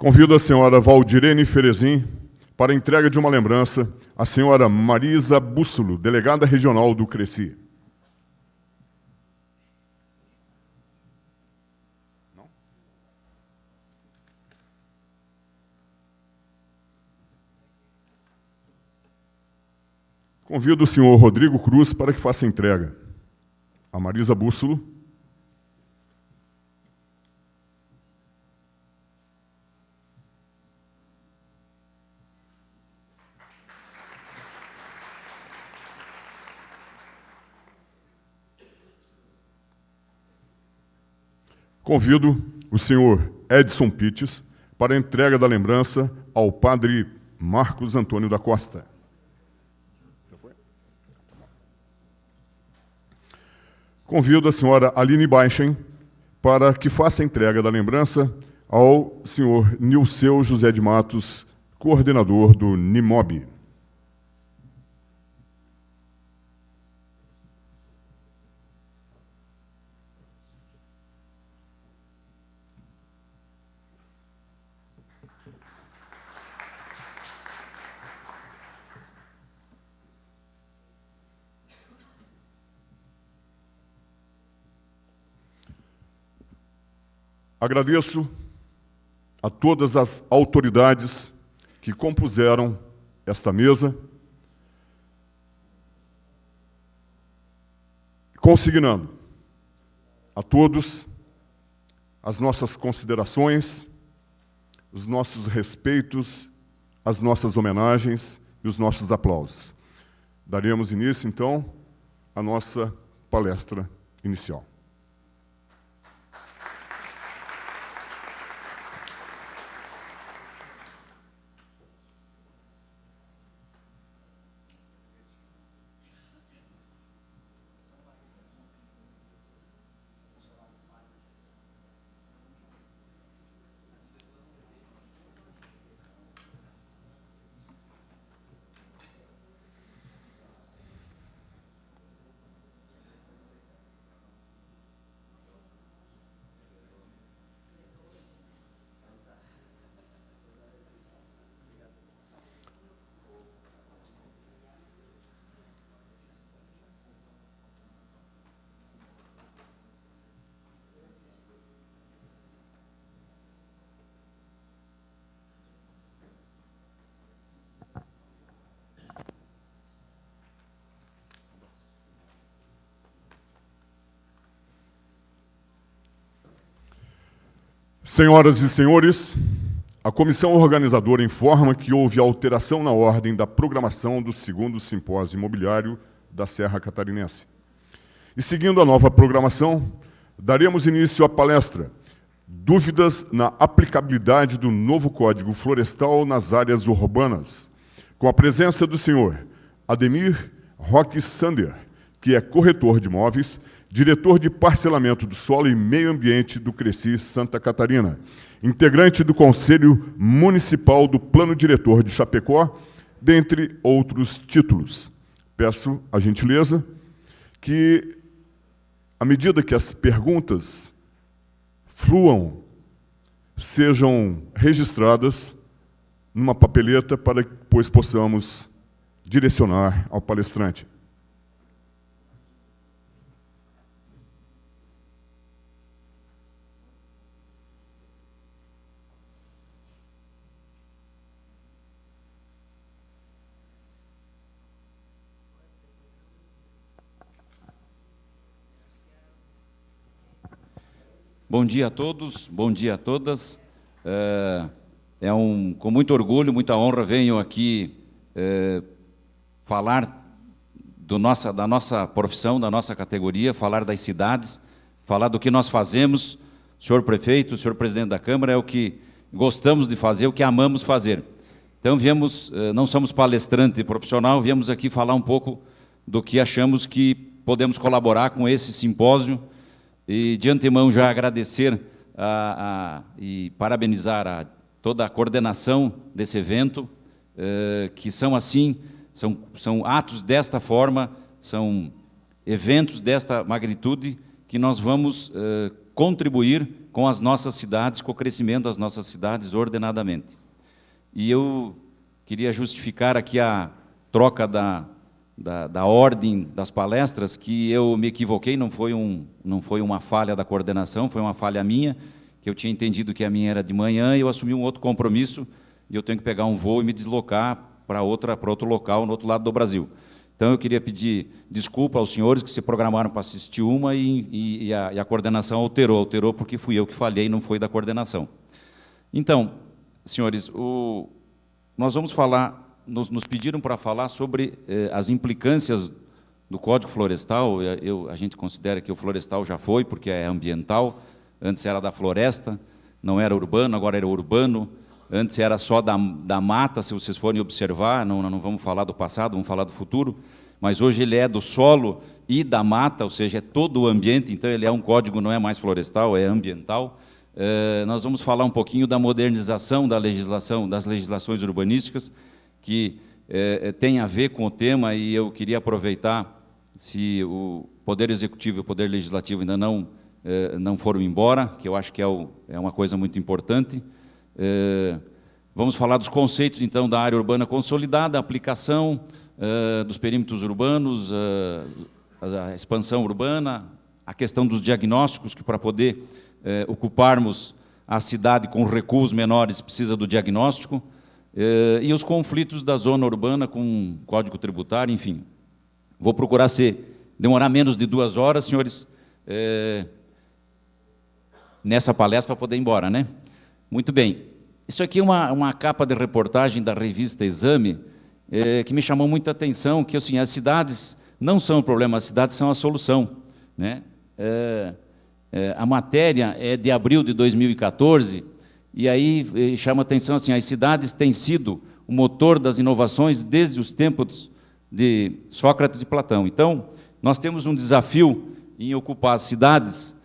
Convido a senhora Valdirene Ferezin para a entrega de uma lembrança à senhora Marisa Bússolo, delegada regional do Cresci. Convido o senhor Rodrigo Cruz para que faça a entrega. A Marisa Bússolo. Convido o senhor Edson Pittes para a entrega da lembrança ao padre Marcos Antônio da Costa. Convido a senhora Aline Baichen para que faça a entrega da lembrança ao senhor Nilceu José de Matos, coordenador do NIMOB. Agradeço a todas as autoridades que compuseram esta mesa, consignando a todos as nossas considerações, os nossos respeitos, as nossas homenagens e os nossos aplausos. Daremos início, então, à nossa palestra inicial. Senhoras e senhores, a comissão organizadora informa que houve alteração na ordem da programação do 2º Simpósio Imobiliário da Serra Catarinense. E seguindo a nova programação, daremos início à palestra Dúvidas na aplicabilidade do novo Código Florestal nas áreas urbanas, com a presença do senhor Ademir Roque Sander, que é corretor de imóveis, diretor de parcelamento do solo e meio ambiente do Cresci Santa Catarina, integrante do Conselho Municipal do Plano Diretor de Chapecó, dentre outros títulos. Peço a gentileza que, à medida que as perguntas fluam, sejam registradas numa papeleta para que depois possamos direcionar ao palestrante. Bom dia a todos, bom dia a todas. Com muito orgulho, muita honra, venho aqui falar da nossa profissão, da nossa categoria, falar das cidades, falar do que nós fazemos. Senhor prefeito, senhor presidente da Câmara, é o que gostamos de fazer, o que amamos fazer. Então, viemos, não somos palestrante profissional, viemos aqui falar um pouco do que achamos que podemos colaborar com esse simpósio. E, de antemão, já agradecer e parabenizar toda a coordenação desse evento, que são assim, são atos desta forma, são eventos desta magnitude que nós vamos contribuir com as nossas cidades, com o crescimento das nossas cidades ordenadamente. E eu queria justificar aqui a troca da ordem das palestras, que eu me equivoquei, não foi uma falha da coordenação, foi uma falha minha, que eu tinha entendido que a minha era de manhã, e eu assumi um outro compromisso, e eu tenho que pegar um voo e me deslocar para outro local, no outro lado do Brasil. Então, eu queria pedir desculpa aos senhores que se programaram para assistir uma e a coordenação alterou porque fui eu que falhei, não foi da coordenação. Então, senhores, nós vamos falar, nos pediram para falar sobre as implicâncias do Código Florestal. A gente considera que o florestal já foi, porque é ambiental, antes era da floresta, não era urbano, agora era urbano. Antes era só da mata, se vocês forem observar, não vamos falar do passado, vamos falar do futuro, mas hoje ele é do solo e da mata, ou seja, é todo o ambiente, então ele é um código, não é mais florestal, é ambiental. Nós vamos falar um pouquinho da modernização da legislação, das legislações urbanísticas, que tem a ver com o tema, e eu queria aproveitar, se o Poder Executivo e o Poder Legislativo ainda não foram embora, que eu acho que é uma coisa muito importante. Vamos falar dos conceitos, então, da área urbana consolidada, a aplicação dos perímetros urbanos, a expansão urbana, a questão dos diagnósticos, que para poder ocuparmos a cidade com recursos menores precisa do diagnóstico, e os conflitos da zona urbana com Código Tributário, enfim. Vou procurar demorar menos de 2 horas, senhores, nessa palestra para poder ir embora, né? Muito bem. Isso aqui é uma capa de reportagem da revista Exame, que me chamou muita atenção, que assim, as cidades não são o problema, as cidades são a solução, né? A matéria é de abril de 2014, e aí chama atenção assim, as cidades têm sido o motor das inovações desde os tempos de Sócrates e Platão. Então, nós temos um desafio em ocupar as cidades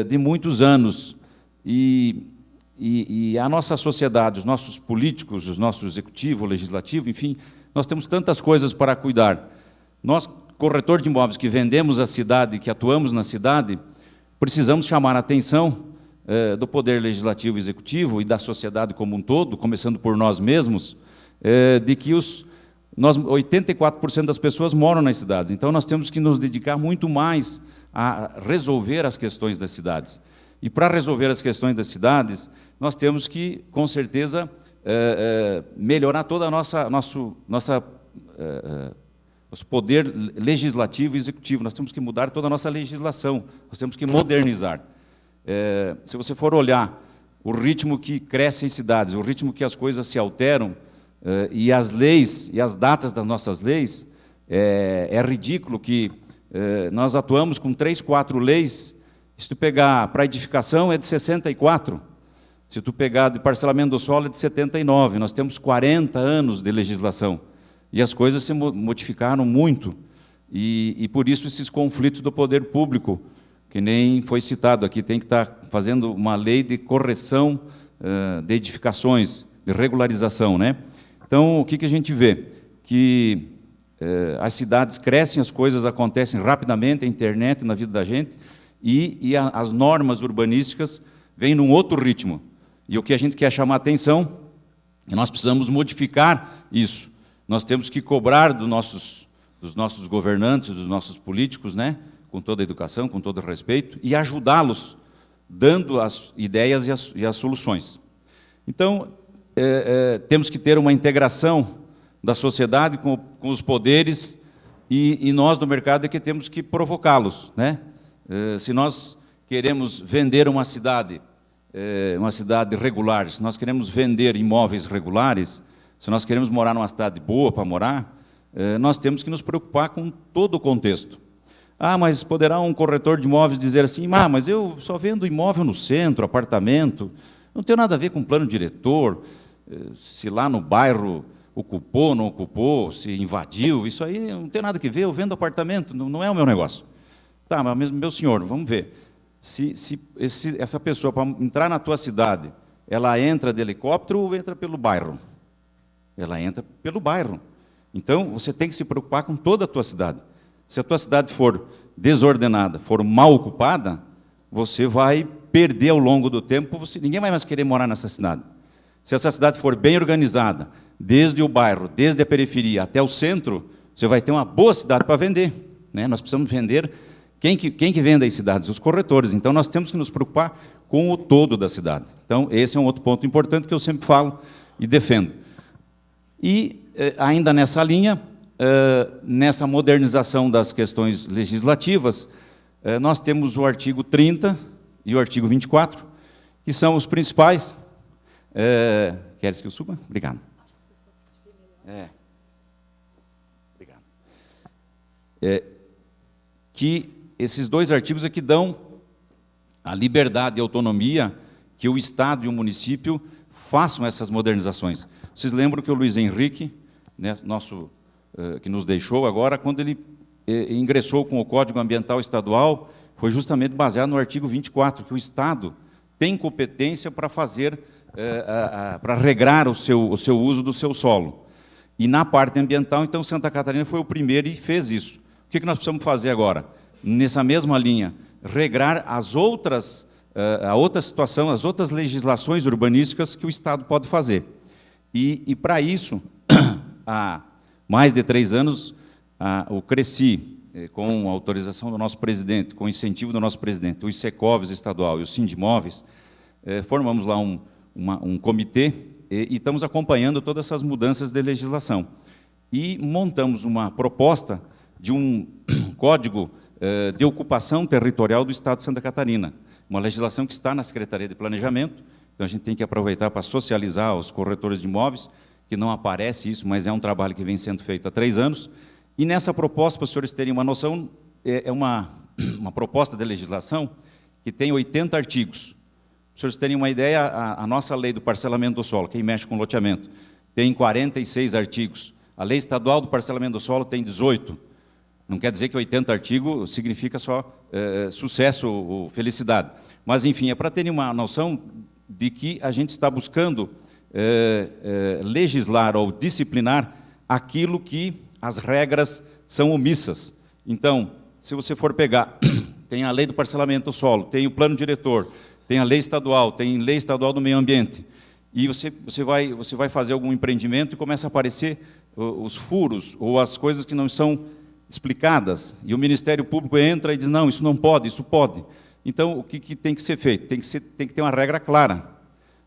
de muitos anos, e a nossa sociedade, os nossos políticos, os nossos executivo, legislativo, enfim, nós temos tantas coisas para cuidar. Nós, corretor de imóveis que vendemos a cidade, que atuamos na cidade, precisamos chamar a atenção do Poder Legislativo e Executivo e da sociedade como um todo, começando por nós mesmos, de que 84% das pessoas moram nas cidades. Então, nós temos que nos dedicar muito mais a resolver as questões das cidades. E, para resolver as questões das cidades, nós temos que, com certeza, melhorar todo o nosso poder legislativo e executivo. Nós temos que mudar toda a nossa legislação, nós temos que modernizar. Se você for olhar o ritmo que cresce em cidades, o ritmo que as coisas se alteram, e as leis e as datas das nossas leis, é ridículo que nós atuamos com 3, 4 leis. Se tu pegar para edificação, é de 64. Se tu pegar de parcelamento do solo, é de 79. Nós temos 40 anos de legislação. E as coisas se modificaram muito. E por isso esses conflitos do poder público, que nem foi citado aqui, tem que estar fazendo uma lei de correção de edificações, de regularização, né? Então, o que a gente vê? Que as cidades crescem, as coisas acontecem rapidamente, a internet, na vida da gente, e as normas urbanísticas vêm num outro ritmo. E o que a gente quer chamar a atenção, é que nós precisamos modificar isso. Nós temos que cobrar dos nossos governantes, dos nossos políticos, né, com toda a educação, com todo o respeito, e ajudá-los, dando as ideias e as soluções. Então, temos que ter uma integração da sociedade com os poderes, e nós, do mercado, é que temos que provocá-los, né? Se nós queremos vender uma cidade regular, se nós queremos vender imóveis regulares, se nós queremos morar numa cidade boa para morar, nós temos que nos preocupar com todo o contexto. Mas poderá um corretor de imóveis dizer assim, mas eu só vendo imóvel no centro, apartamento, não tem nada a ver com plano diretor, se lá no bairro ocupou, não ocupou, se invadiu, isso aí não tem nada a ver, eu vendo apartamento, não é o meu negócio. Tá, mas meu senhor, vamos ver, se essa pessoa, para entrar na tua cidade, ela entra de helicóptero ou entra pelo bairro? Ela entra pelo bairro. Então, você tem que se preocupar com toda a tua cidade. Se a tua cidade for desordenada, for mal ocupada, você vai perder ao longo do tempo, ninguém vai mais querer morar nessa cidade. Se essa cidade for bem organizada, desde o bairro, desde a periferia até o centro, você vai ter uma boa cidade para vender, né? Nós precisamos vender. Quem que vende as cidades? Os corretores. Então, nós temos que nos preocupar com o todo da cidade. Então, esse é um outro ponto importante que eu sempre falo e defendo. E, ainda nessa linha, nessa modernização das questões legislativas, nós temos o artigo 30 e o artigo 24, que são os principais. Queres que eu suba? Obrigado. Obrigado. Que esses dois artigos é que dão a liberdade e autonomia que o Estado e o município façam essas modernizações. Vocês lembram que o Luiz Henrique, né, que nos deixou agora, quando ele ingressou com o Código Ambiental Estadual, foi justamente baseado no artigo 24, que o Estado tem competência para fazer, para regrar o seu uso do seu solo. E na parte ambiental, então, Santa Catarina foi o primeiro e fez isso. O que nós precisamos fazer agora? Nessa mesma linha, regrar as outras, a outra situação, as outras legislações urbanísticas que o Estado pode fazer. E para isso, há mais de 3 anos, o CRECI, com a autorização do nosso presidente, com o incentivo do nosso presidente, o ICECOVES estadual e o Sindimóveis, formamos lá um comitê e estamos acompanhando todas essas mudanças de legislação. E montamos uma proposta de um código de ocupação territorial do Estado de Santa Catarina, uma legislação que está na Secretaria de Planejamento, então a gente tem que aproveitar para socializar os corretores de imóveis, que não aparece isso, mas é um trabalho que vem sendo feito há 3 anos, e nessa proposta, para os senhores terem uma noção, é uma proposta de legislação que tem 80 artigos. Para os senhores terem uma ideia, a nossa lei do parcelamento do solo, quem mexe com loteamento, tem 46 artigos. A lei estadual do parcelamento do solo tem 18. Não quer dizer que 80 artigos significa só sucesso ou felicidade. Mas, enfim, é para terem uma noção de que a gente está buscando legislar ou disciplinar aquilo que as regras são omissas. Então, se você for pegar, tem a lei do parcelamento do solo, tem o plano diretor, tem a lei estadual do meio ambiente, e você vai fazer algum empreendimento e começa a aparecer os furos ou as coisas que não são explicadas, e o Ministério Público entra e diz, não, isso não pode, isso pode. Então, o que tem que ser feito? Tem que ter uma regra clara.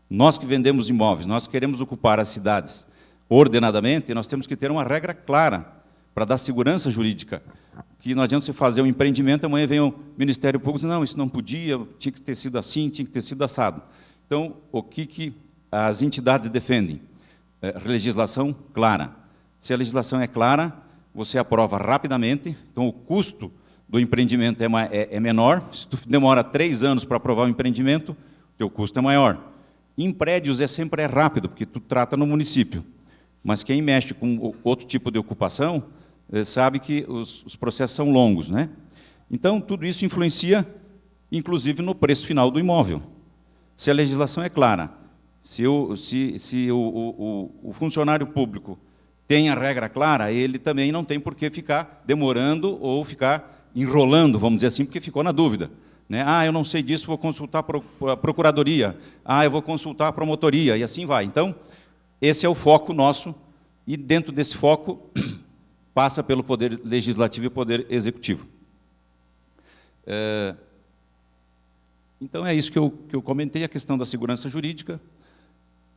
Nós que vendemos imóveis, nós queremos ocupar as cidades ordenadamente, nós temos que ter uma regra clara para dar segurança jurídica. Que não adianta você fazer um empreendimento, amanhã vem o Ministério Público e diz, não, isso não podia, tinha que ter sido assim, tinha que ter sido assado. Então, o que as entidades defendem? Legislação clara. Se a legislação é clara, você aprova rapidamente, então o custo do empreendimento é menor. Se tu demora 3 anos para aprovar um empreendimento, o teu custo é maior. Em prédios sempre rápido, porque tu trata no município. Mas quem mexe com outro tipo de ocupação sabe que os processos são longos, né? Então, tudo isso influencia, inclusive, no preço final do imóvel. Se a legislação é clara, se o funcionário público tem a regra clara, ele também não tem por que ficar demorando ou ficar enrolando, vamos dizer assim, porque ficou na dúvida. Né? Eu não sei disso, vou consultar a procuradoria. Eu vou consultar a promotoria, e assim vai. Então, esse é o foco nosso, e dentro desse foco passa pelo Poder Legislativo e Poder Executivo. Então, é isso que eu comentei, a questão da segurança jurídica.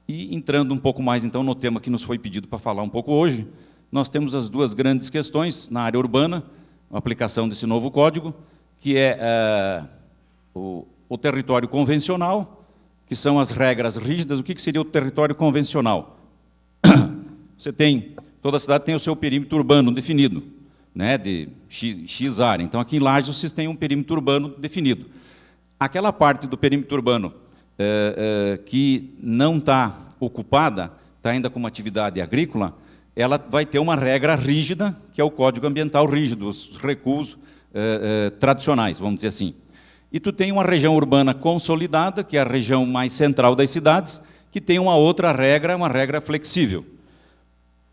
E entrando um pouco mais, então, no tema que nos foi pedido para falar um pouco hoje, nós temos as 2 grandes questões na área urbana, a aplicação desse novo código, que é o território convencional, que são as regras rígidas. O que seria o território convencional? Você tem, toda cidade tem o seu perímetro urbano definido, né, de X área. Então, aqui em Lages, vocês têm um perímetro urbano definido. Aquela parte do perímetro urbano que não está ocupada, está ainda com uma atividade agrícola, ela vai ter uma regra rígida, que é o Código Ambiental rígido, os recuos tradicionais, vamos dizer assim. E tu tem uma região urbana consolidada, que é a região mais central das cidades, que tem uma outra regra, uma regra flexível.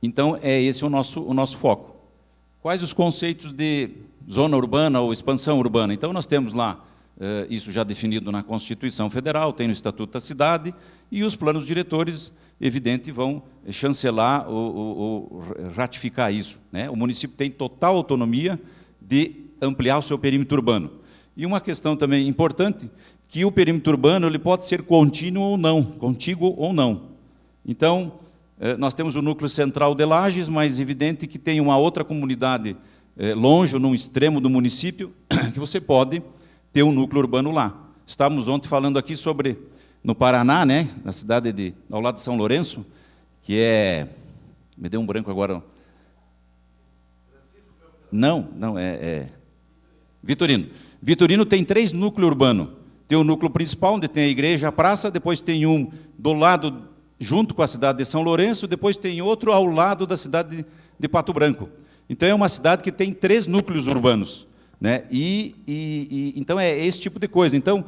Então, esse é o nosso foco. Quais os conceitos de zona urbana ou expansão urbana? Então, nós temos lá isso já definido na Constituição Federal, tem no Estatuto da Cidade, e os planos diretores, evidente, vão chancelar ou ratificar isso, né? O município tem total autonomia de ampliar o seu perímetro urbano. E uma questão também importante, que o perímetro urbano ele pode ser contínuo ou não, contíguo ou não. Então, nós temos o núcleo central de Lages, mas evidente que tem uma outra comunidade longe, num extremo do município, que você pode ter um núcleo urbano lá. Estávamos ontem falando aqui sobre, no Paraná, né, na cidade ao lado de São Lourenço, que é... Me deu um branco agora. Não, Vitorino. Vitorino tem 3 núcleos urbanos. Tem o núcleo principal, onde tem a igreja, a praça, depois tem um do lado, junto com a cidade de São Lourenço, depois tem outro ao lado da cidade de Pato Branco. Então, é uma cidade que tem 3 núcleos urbanos, né? Então, é esse tipo de coisa. Então,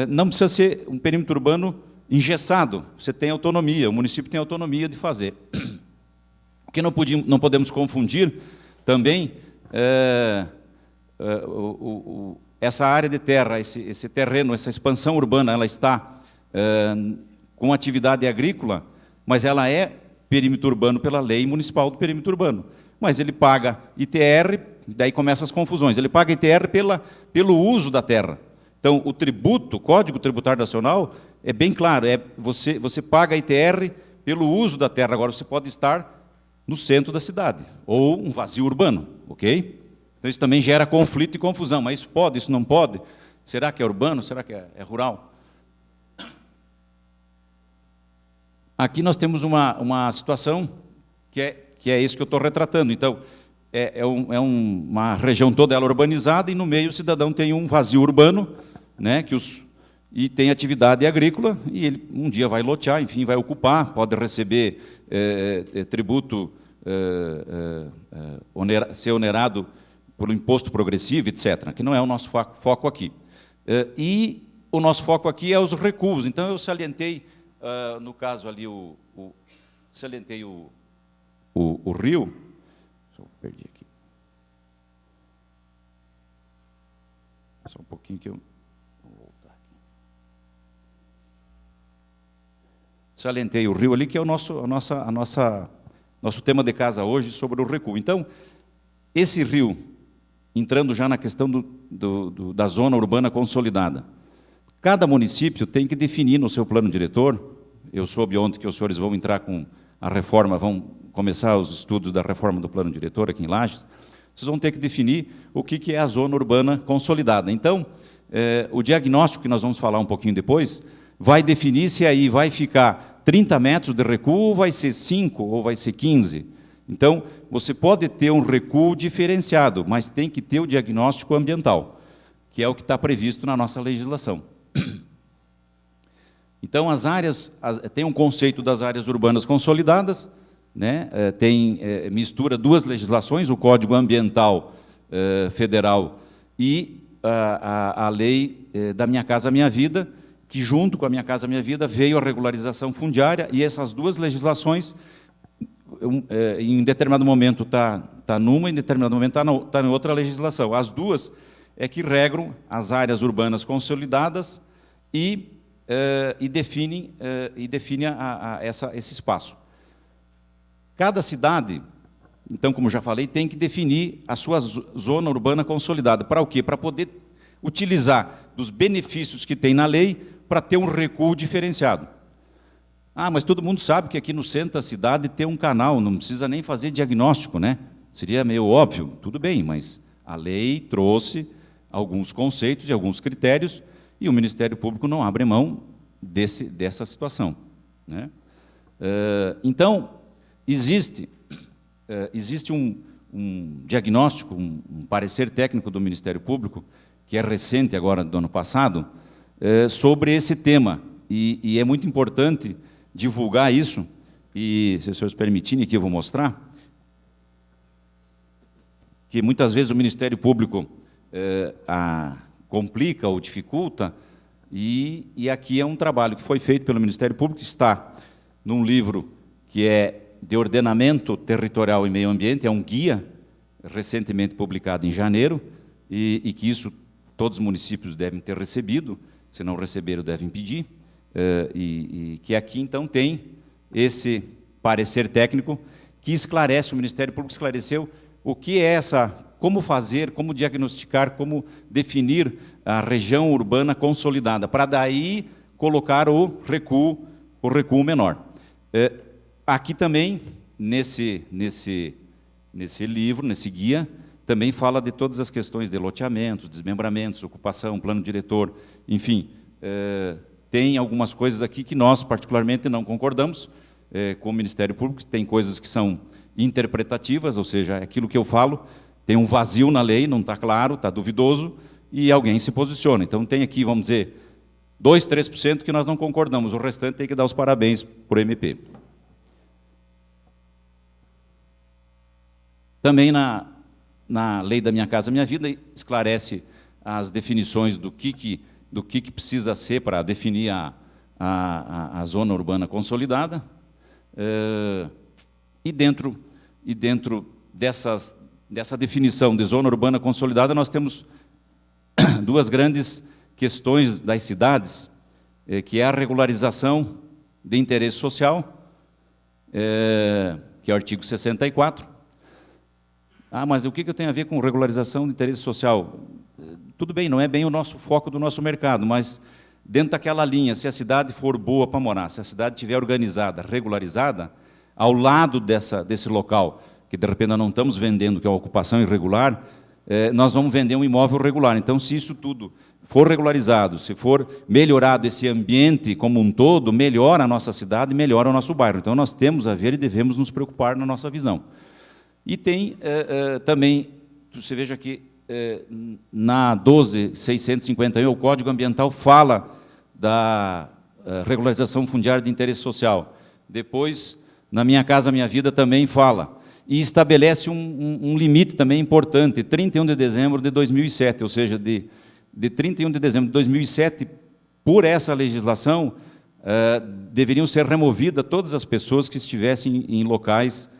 não precisa ser um perímetro urbano engessado, você tem autonomia, o município tem autonomia de fazer. O que não podemos confundir também essa área de terra, esse terreno, essa expansão urbana, ela está com atividade agrícola, mas ela é perímetro urbano pela lei municipal do perímetro urbano. Mas ele paga ITR, daí começam as confusões, ele paga ITR pelo uso da terra. Então, o tributo, o Código Tributário Nacional, é bem claro, você paga ITR pelo uso da terra, agora você pode estar no centro da cidade, ou um vazio urbano, ok? Então, isso também gera conflito e confusão, mas isso pode, isso não pode? Será que é urbano, será que é rural? Aqui nós temos uma situação que é isso que eu estou retratando. Então, uma região toda ela urbanizada, e no meio o cidadão tem um vazio urbano, né, e tem atividade agrícola, e ele um dia vai lotear, enfim, vai ocupar, pode receber tributo, ser onerado pelo imposto progressivo, etc., que não é o nosso foco aqui. E o nosso foco aqui é os recuos. Então, eu salientei, no caso ali, salientei o rio. Só perdi aqui. Só um pouquinho que eu... Vou voltar aqui. Salientei o rio ali, que é o nosso tema de casa hoje, sobre o recuo. Então, esse rio, entrando já na questão da zona urbana consolidada, cada município tem que definir no seu plano diretor. Eu soube ontem que os senhores vão entrar com a reforma, vão começar os estudos da reforma do plano diretor aqui em Lages. Vocês vão ter que definir o que é a zona urbana consolidada. Então, o diagnóstico, que nós vamos falar um pouquinho depois, vai definir se aí vai ficar 30 metros de recuo, ou vai ser 5, ou vai ser 15. Então, você pode ter um recuo diferenciado, mas tem que ter o diagnóstico ambiental, que é o que está previsto na nossa legislação. Então, tem um conceito das áreas urbanas consolidadas, né? Mistura 2 legislações, o Código Ambiental Federal e a lei da Minha Casa Minha Vida, que junto com a Minha Casa Minha Vida veio a regularização fundiária, e essas 2 legislações, em determinado momento está numa, em determinado momento está em outra legislação. As 2 é que regram as áreas urbanas consolidadas e definem esse espaço. Cada cidade, então, como já falei, tem que definir a sua zona urbana consolidada. Para o quê? Para poder utilizar dos benefícios que tem na lei para ter um recuo diferenciado. Mas todo mundo sabe que aqui no centro da cidade tem um canal, não precisa nem fazer diagnóstico, né? Seria meio óbvio, tudo bem, mas a lei trouxe alguns conceitos e alguns critérios, e o Ministério Público não abre mão dessa situação, né? Então, existe um diagnóstico, um parecer técnico do Ministério Público, que é recente agora, do ano passado, sobre esse tema, e é muito importante divulgar isso, e, se os senhores permitirem, aqui eu vou mostrar, que muitas vezes o Ministério Público complica ou dificulta, e aqui é um trabalho que foi feito pelo Ministério Público, está num livro que é de Ordenamento Territorial e Meio Ambiente, é um guia recentemente publicado em janeiro, e que isso todos os municípios devem ter recebido, se não receberam, devem pedir, e que aqui, então, tem esse parecer técnico que esclarece, o Ministério Público esclareceu o que é como fazer, como diagnosticar, como definir a região urbana consolidada, para daí colocar o recuo menor. Aqui também, nesse livro, nesse guia, também fala de todas as questões de loteamentos, desmembramentos, ocupação, plano diretor, enfim, tem algumas coisas aqui que nós, particularmente, não concordamos com o Ministério Público, tem coisas que são interpretativas, ou seja, aquilo que eu falo, tem um vazio na lei, não está claro, está duvidoso, e alguém se posiciona. Então, tem aqui, vamos dizer, 2%, 3% que nós não concordamos, o restante tem que dar os parabéns para o MP. Também na Lei da Minha Casa Minha Vida, esclarece as definições do que precisa ser para definir a zona urbana consolidada, e dentro dessa definição de zona urbana consolidada, nós temos duas grandes questões das cidades, que é a regularização de interesse social, que é o artigo 64. Mas o que eu tenho a ver com regularização de interesse social? Tudo bem, não é bem o nosso foco do nosso mercado, mas dentro daquela linha, se a cidade for boa para morar, se a cidade estiver organizada, regularizada, ao lado desse local, que de repente nós não estamos vendendo, que é uma ocupação irregular, nós vamos vender um imóvel regular. Então, se isso tudo for regularizado, se for melhorado esse ambiente como um todo, melhora a nossa cidade, melhora o nosso bairro. Então, nós temos a ver e devemos nos preocupar na nossa visão. E tem também, você veja que na 12.651, o Código Ambiental fala da regularização fundiária de interesse social. Depois, na Minha Casa Minha Vida também fala. E estabelece um limite também importante, 31 de dezembro de 2007, ou seja, de 31 de dezembro de 2007, por essa legislação, deveriam ser removidas todas as pessoas que estivessem em locais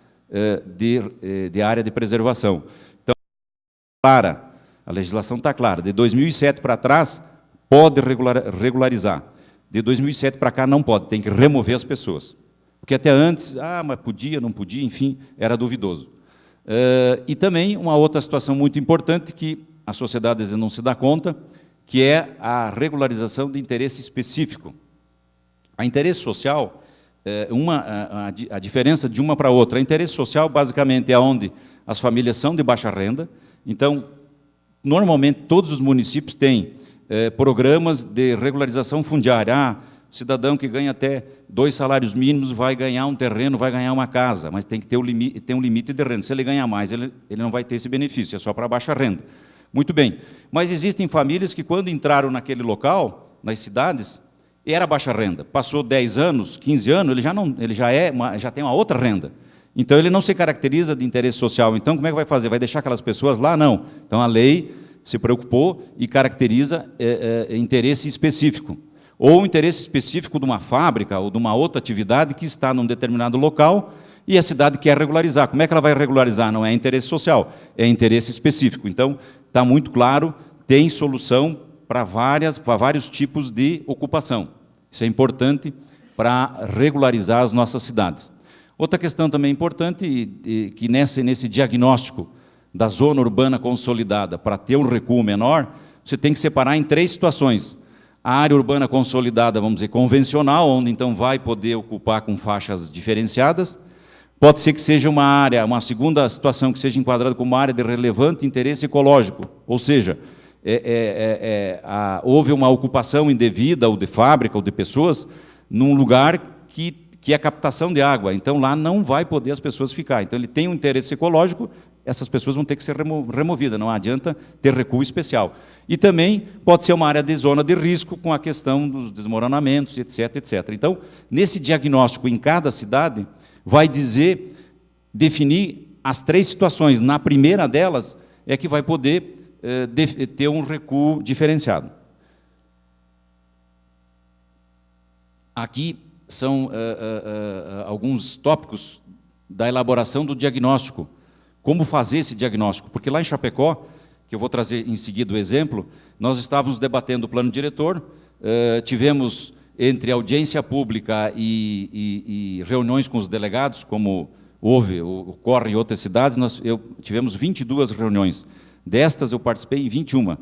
de área de preservação. Então, a legislação está clara, de 2007 para trás, pode regularizar, de 2007 para cá não pode, tem que remover as pessoas. Porque até antes, mas podia, não podia, enfim, era duvidoso. E também uma outra situação muito importante que a sociedade às vezes não se dá conta, que é a regularização de interesse específico. A interesse social, a diferença de uma para outra, a interesse social basicamente é onde as famílias são de baixa renda, então, normalmente todos os municípios têm programas de regularização fundiária. Cidadão que ganha até 2 salários mínimos vai ganhar um terreno, vai ganhar uma casa, mas tem que ter um limite de renda. Se ele ganhar mais, ele não vai ter esse benefício, é só para baixa renda. Muito bem, mas existem famílias que, quando entraram naquele local, nas cidades, era baixa renda. Passou 10 anos, 15 anos, ele já tem uma outra renda. Então, ele não se caracteriza de interesse social. Então, como é que vai fazer? Vai deixar aquelas pessoas lá? Não. Então, a lei se preocupou e caracteriza interesse específico. Ou interesse específico de uma fábrica ou de uma outra atividade que está num determinado local e a cidade quer regularizar. Como é que ela vai regularizar? Não é interesse social, é interesse específico. Então, está muito claro, tem solução para vários tipos de ocupação. Isso é importante para regularizar as nossas cidades. Outra questão também importante, que nesse diagnóstico da zona urbana consolidada, para ter um recuo menor, você tem que separar em 3 situações. A área urbana consolidada, vamos dizer, convencional, onde então vai poder ocupar com faixas diferenciadas. Pode ser que seja uma segunda situação que seja enquadrada como uma área de relevante interesse ecológico, ou seja, houve uma ocupação indevida, ou de fábrica, ou de pessoas, num lugar que é a captação de água. Então, lá não vai poder as pessoas ficar. Então, ele tem um interesse ecológico, essas pessoas vão ter que ser removidas, não adianta ter recuo especial. E também pode ser uma área de zona de risco, com a questão dos desmoronamentos, etc, etc. Então, nesse diagnóstico em cada cidade, vai definir as 3 situações. Na primeira delas, é que vai poder ter um recuo diferenciado. Aqui são alguns tópicos da elaboração do diagnóstico. Como fazer esse diagnóstico? Porque lá em Chapecó, que eu vou trazer em seguida o exemplo, nós estávamos debatendo o plano diretor, tivemos entre audiência pública e reuniões com os delegados, como ocorre em outras cidades, tivemos 22 reuniões. Destas eu participei em 21.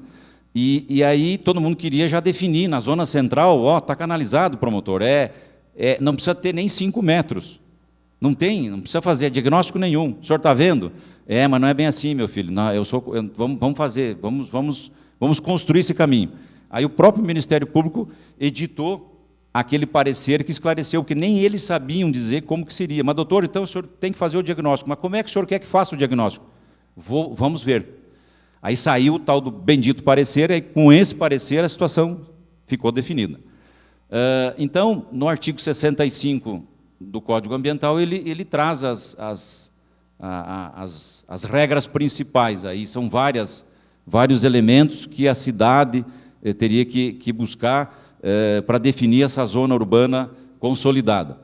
E aí todo mundo queria já definir, na zona central, está canalizado, promotor, não precisa ter nem 5 metros. Não precisa fazer diagnóstico nenhum. O senhor está vendo? Mas não é bem assim, meu filho. Não, vamos construir esse caminho. Aí o próprio Ministério Público editou aquele parecer que esclareceu, que nem eles sabiam dizer como que seria. Mas, doutor, então o senhor tem que fazer o diagnóstico. Mas como é que o senhor quer que faça o diagnóstico? Vamos ver. Aí saiu o tal do bendito parecer, e com esse parecer a situação ficou definida. Então, no artigo 65 do Código Ambiental, ele traz as regras principais. Aí são vários elementos que a cidade teria que buscar para definir essa zona urbana consolidada.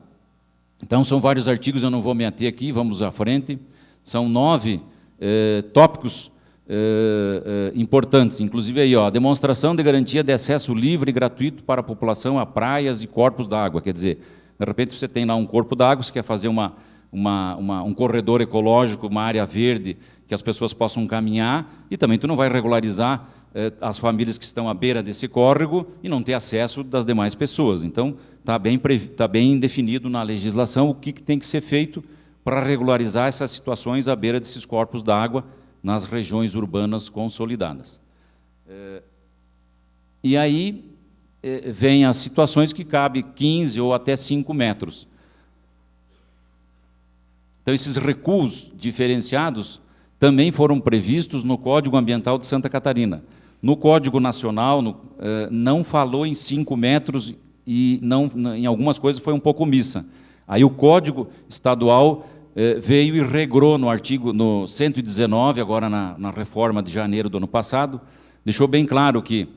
Então, são vários artigos, eu não vou me ater aqui, vamos à frente. São 9 tópicos importantes, inclusive aí, a demonstração de garantia de acesso livre e gratuito para a população a praias e corpos d'água. Quer dizer, de repente você tem lá um corpo d'água, você quer fazer um corredor ecológico, uma área verde, que as pessoas possam caminhar, e também tu não vai regularizar as famílias que estão à beira desse córrego e não ter acesso das demais pessoas. Então, está bem definido na legislação o que tem que ser feito para regularizar essas situações à beira desses corpos d'água nas regiões urbanas consolidadas. E aí vem as situações que cabe 15 ou até 5 metros. Então, esses recuos diferenciados também foram previstos no Código Ambiental de Santa Catarina. No Código Nacional, não falou em 5 metros e em algumas coisas foi um pouco omissa. Aí o Código Estadual veio e regrou no 119, agora na reforma de janeiro do ano passado, deixou bem claro que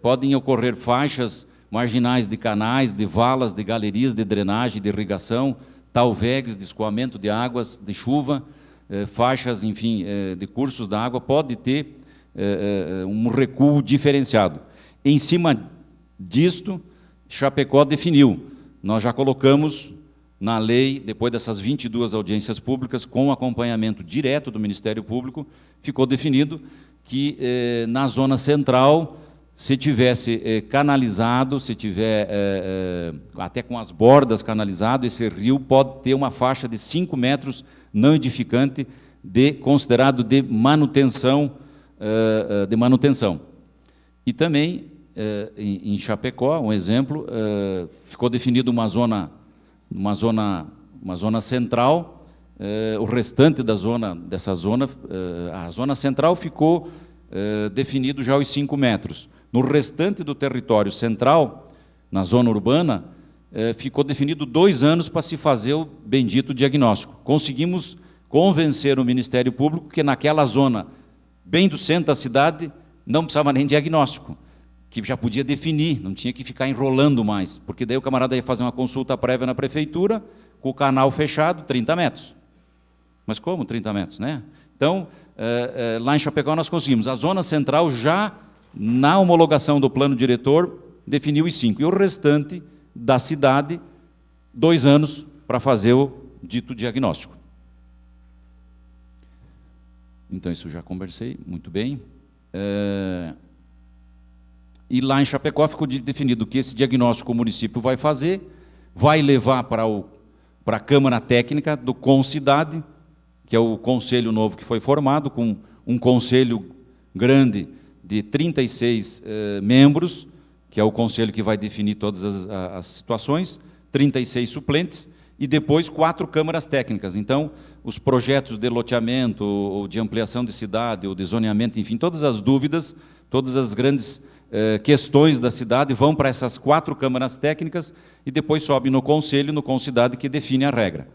podem ocorrer faixas marginais de canais, de valas, de galerias de drenagem, de irrigação, talvegues de escoamento de águas de chuva, faixas, enfim, de cursos da água, pode ter um recuo diferenciado. Em cima disto, Chapecó definiu. Nós já colocamos na lei, depois dessas 22 audiências públicas, com acompanhamento direto do Ministério Público, ficou definido que na zona central, se tivesse canalizado, se tiver até com as bordas canalizado, esse rio pode ter uma faixa de 5 metros não edificante, considerado de manutenção. E também, em Chapecó, um exemplo, ficou definido uma zona central, o restante dessa zona, a zona central ficou definido já os 5 metros. No restante do território central, na zona urbana, ficou definido 2 anos para se fazer o bendito diagnóstico. Conseguimos convencer o Ministério Público que naquela zona, bem do centro da cidade, não precisava nem diagnóstico, que já podia definir, não tinha que ficar enrolando mais, porque daí o camarada ia fazer uma consulta prévia na prefeitura, com o canal fechado, 30 metros. Mas como 30 metros, né? Então, lá em Chapecó nós conseguimos. A zona central já, na homologação do plano diretor, definiu os 5. E o restante da cidade, 2 anos para fazer o dito diagnóstico. Então, isso já conversei, muito bem. E lá em Chapecó ficou definido que esse diagnóstico o município vai fazer, vai levar para a Câmara Técnica do Concidade, que é o conselho novo que foi formado, com um conselho grande de 36 membros, que é o conselho que vai definir todas as situações, 36 suplentes, e depois 4 câmaras técnicas. Então, os projetos de loteamento, ou de ampliação de cidade, ou de zoneamento, enfim, todas as dúvidas, todas as grandes questões da cidade vão para essas 4 câmaras técnicas e depois sobe no conselho, no Concidade, que define a regra.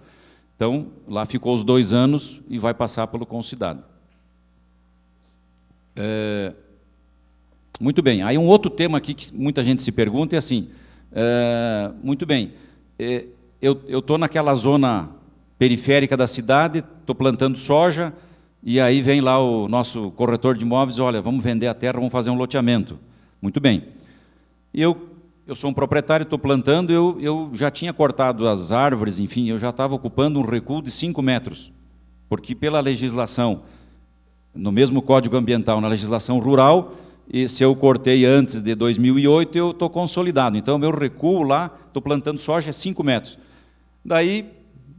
Então, lá ficou os 2 anos e vai passar pelo Concidade. Muito bem. Aí um outro tema aqui que muita gente se pergunta é assim, muito bem, eu estou naquela zona periférica da cidade, estou plantando soja, e aí vem lá o nosso corretor de imóveis, olha, vamos vender a terra, vamos fazer um loteamento. Muito bem. Eu sou um proprietário, estou plantando, eu já tinha cortado as árvores, enfim, eu já estava ocupando um recuo de 5 metros, porque pela legislação, no mesmo Código Ambiental, na legislação rural, e se eu cortei antes de 2008, eu estou consolidado. Então, meu recuo lá, estou plantando soja, é 5 metros. Daí,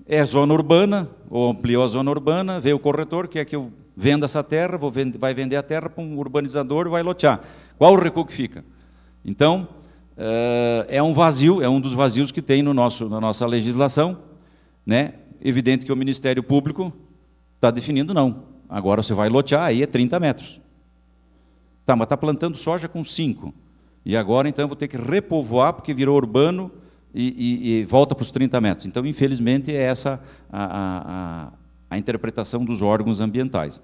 é zona urbana, ou ampliou a zona urbana, veio o corretor, quer que eu venda essa terra, vai vender a terra para um urbanizador, vai lotear. Qual o recuo que fica? Então, é um vazio, é um dos vazios que tem na nossa legislação, né? Evidente que o Ministério Público está definindo, não. Agora você vai lotear, aí é 30 metros. Tá, mas está plantando soja com 5. E agora, então, eu vou ter que repovoar, porque virou urbano e volta para os 30 metros. Então, infelizmente, é essa a interpretação dos órgãos ambientais.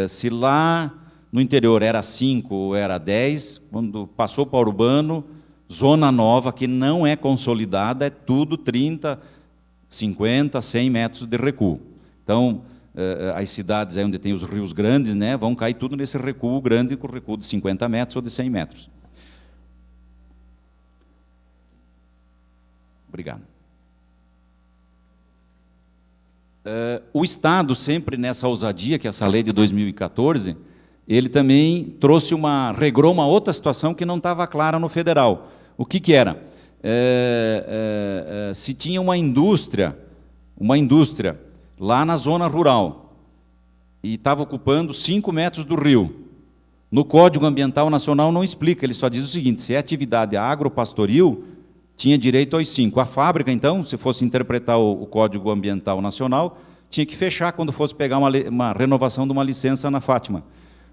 Se lá no interior era 5 ou era 10, quando passou para o urbano, zona nova, que não é consolidada, é tudo 30, 50, 100 metros de recuo. Então, as cidades aí onde tem os rios grandes, né, vão cair tudo nesse recuo grande, com recuo de 50 metros ou de 100 metros. Obrigado. O Estado, sempre nessa ousadia, que é essa lei de 2014, ele também regrou uma outra situação que não estava clara no federal. O que era? Se tinha uma indústria lá na zona rural, e estava ocupando 5 metros do rio. No Código Ambiental Nacional não explica, ele só diz o seguinte: se é atividade agropastoril, tinha direito aos 5. A fábrica, então, se fosse interpretar o Código Ambiental Nacional, tinha que fechar quando fosse pegar uma renovação de uma licença na Fátima,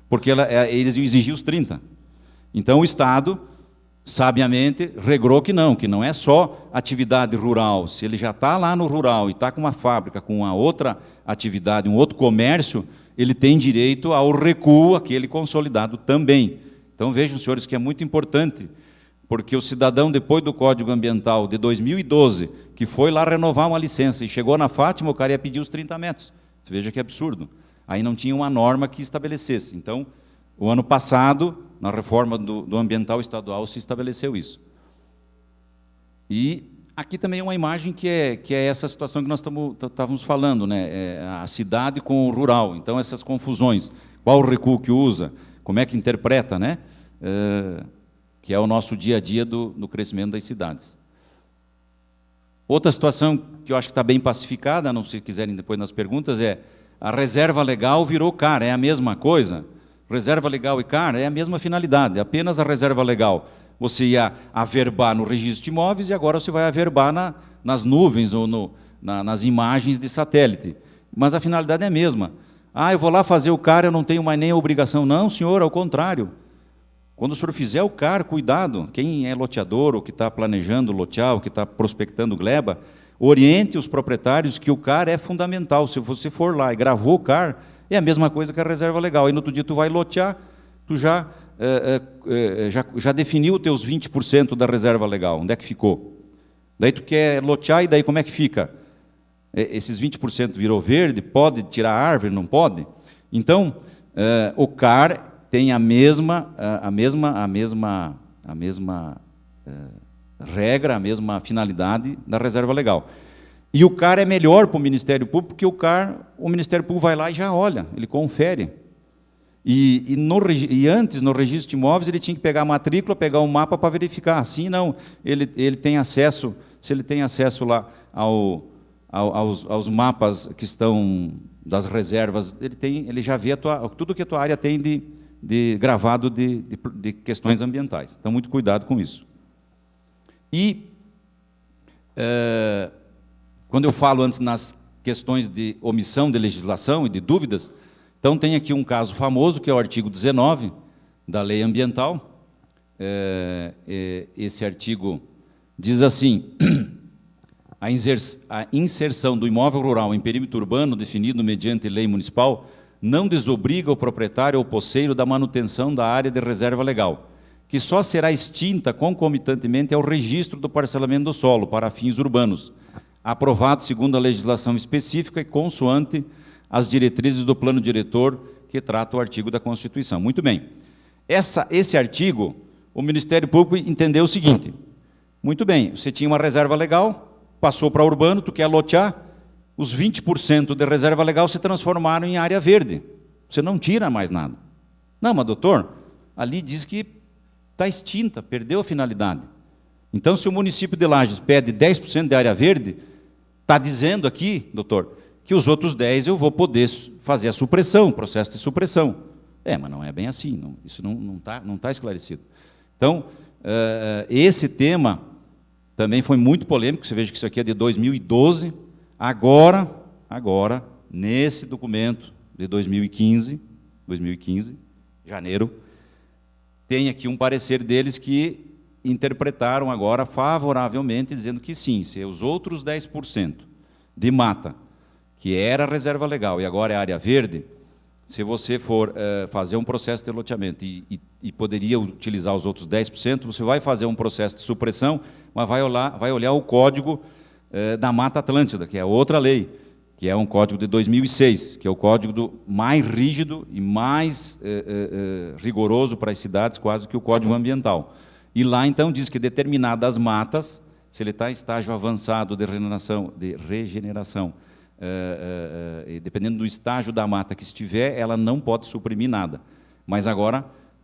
porque eles exigiam os 30. Então, o Estado, sabiamente, regrou que não é só atividade rural. Se ele já está lá no rural e está com uma fábrica, com uma outra atividade, um outro comércio, ele tem direito ao recuo, aquele consolidado também. Então, vejam, senhores, que é muito importante, porque o cidadão, depois do Código Ambiental de 2012, que foi lá renovar uma licença e chegou na Fátima, o cara ia pedir os 30 metros. Você veja que absurdo. Aí não tinha uma norma que estabelecesse. Então, o ano passado, na reforma do ambiental estadual, se estabeleceu isso. E aqui também é uma imagem que é essa situação que nós estávamos falando, né? A cidade com o rural. Então, essas confusões. Qual o recuo que usa? Como é que interpreta, né? Que é o nosso dia a dia do crescimento das cidades. Outra situação que eu acho que está bem pacificada, não sei se quiserem depois nas perguntas, é a reserva legal virou CAR, é a mesma coisa? Reserva legal e CAR é a mesma finalidade, apenas a reserva legal. Você ia averbar no registro de imóveis e agora você vai averbar nas nuvens ou nas imagens de satélite. Mas a finalidade é a mesma. Ah, eu vou lá fazer o CAR, eu não tenho mais nem a obrigação. Não, senhor, ao contrário. Quando o senhor fizer o CAR, cuidado, quem é loteador, ou que está planejando lotear, ou que está prospectando gleba, oriente os proprietários que o CAR é fundamental. Se você for lá e gravou o CAR, é a mesma coisa que a reserva legal. Aí no outro dia tu vai lotear, tu já definiu os teus 20% da reserva legal, onde é que ficou? Daí tu quer lotear e daí como é que fica? Esses 20% virou verde, pode tirar a árvore, não pode? Então, o CAR tem a mesma regra, a mesma finalidade da reserva legal. E o CAR é melhor para o Ministério Público, porque o Ministério Público vai lá e já olha, ele confere. E antes, no registro de imóveis, ele tinha que pegar a matrícula, pegar um mapa para verificar. Assim, não, ele tem acesso, se ele tem acesso lá aos mapas que estão das reservas, ele já vê tudo que a tua área tem de gravado de questões ambientais. Então, muito cuidado com isso. E, quando eu falo antes nas questões de omissão de legislação e de dúvidas, então tem aqui um caso famoso, que é o artigo 19 da Lei Ambiental. Esse artigo diz assim: a inserção do imóvel rural em perímetro urbano definido mediante lei municipal não desobriga o proprietário ou posseiro da manutenção da área de reserva legal, que só será extinta concomitantemente ao registro do parcelamento do solo para fins urbanos, aprovado segundo a legislação específica e consoante as diretrizes do plano diretor que trata o artigo da Constituição. Muito bem. Esse artigo, o Ministério Público entendeu o seguinte: muito bem, você tinha uma reserva legal, passou para urbano, tu quer lotear, os 20% de reserva legal se transformaram em área verde. Você não tira mais nada. Não, mas doutor, ali diz que está extinta, perdeu a finalidade. Então, se o município de Lages pede 10% de área verde, está dizendo aqui, doutor, que os outros 10% eu vou poder fazer a supressão, o processo de supressão. Mas não é bem assim, isso não tá esclarecido. Então, esse tema também foi muito polêmico, você veja que isso aqui é de 2012, agora, nesse documento de 2015, janeiro, tem aqui um parecer deles que interpretaram agora favoravelmente, dizendo que sim, se os outros 10% de mata, que era reserva legal e agora é área verde, se você for fazer um processo de loteamento e poderia utilizar os outros 10%, você vai fazer um processo de supressão, mas vai olhar o código da Mata Atlântida, que é outra lei, que é um código de 2006, que é o código mais rígido e mais rigoroso para as cidades, quase que o Código Ambiental. E lá, então, diz que determinadas matas, se ele está em estágio avançado de regeneração, dependendo do estágio da mata que estiver, ela não pode suprimir nada. Mas agora,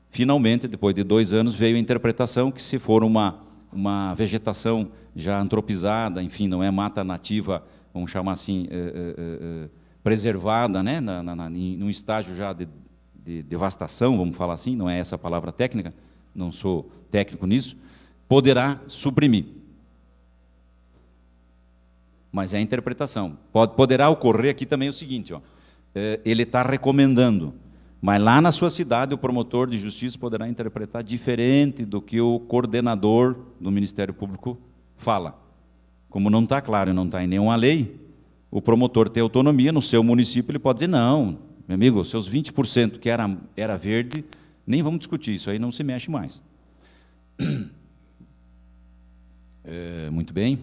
finalmente, depois de 2 anos, veio a interpretação que, se for uma vegetação já antropizada, enfim, não é mata nativa, vamos chamar assim, preservada, né, num estágio já de devastação, vamos falar assim, não é essa a palavra técnica, não sou técnico nisso, poderá suprimir. Mas é a interpretação. Poderá ocorrer aqui também o seguinte, ele está recomendando, mas lá na sua cidade o promotor de justiça poderá interpretar diferente do que o coordenador do Ministério Público fala. Como não está claro e não está em nenhuma lei, o promotor tem autonomia, no seu município ele pode dizer, não, meu amigo, seus 20% que era verde, nem vamos discutir, isso aí não se mexe mais. Muito bem.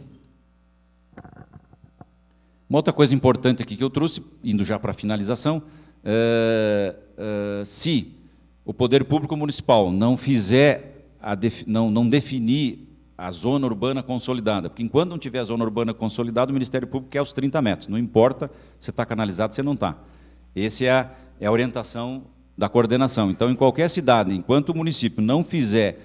Uma outra coisa importante aqui que eu trouxe, indo já para a finalização, se o Poder Público Municipal não fizer, não definir a zona urbana consolidada, porque enquanto não tiver a zona urbana consolidada, o Ministério Público quer os 30 metros, não importa se está canalizado, se não está. Essa é a orientação da coordenação. Então, em qualquer cidade, enquanto o município não fizer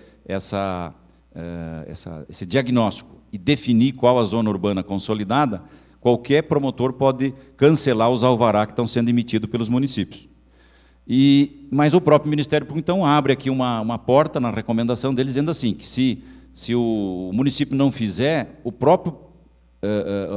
esse diagnóstico e definir qual a zona urbana consolidada, qualquer promotor pode cancelar os alvará que estão sendo emitidos pelos municípios. Mas o próprio Ministério Público, então, abre aqui uma porta na recomendação deles, dizendo assim, que se o município não fizer,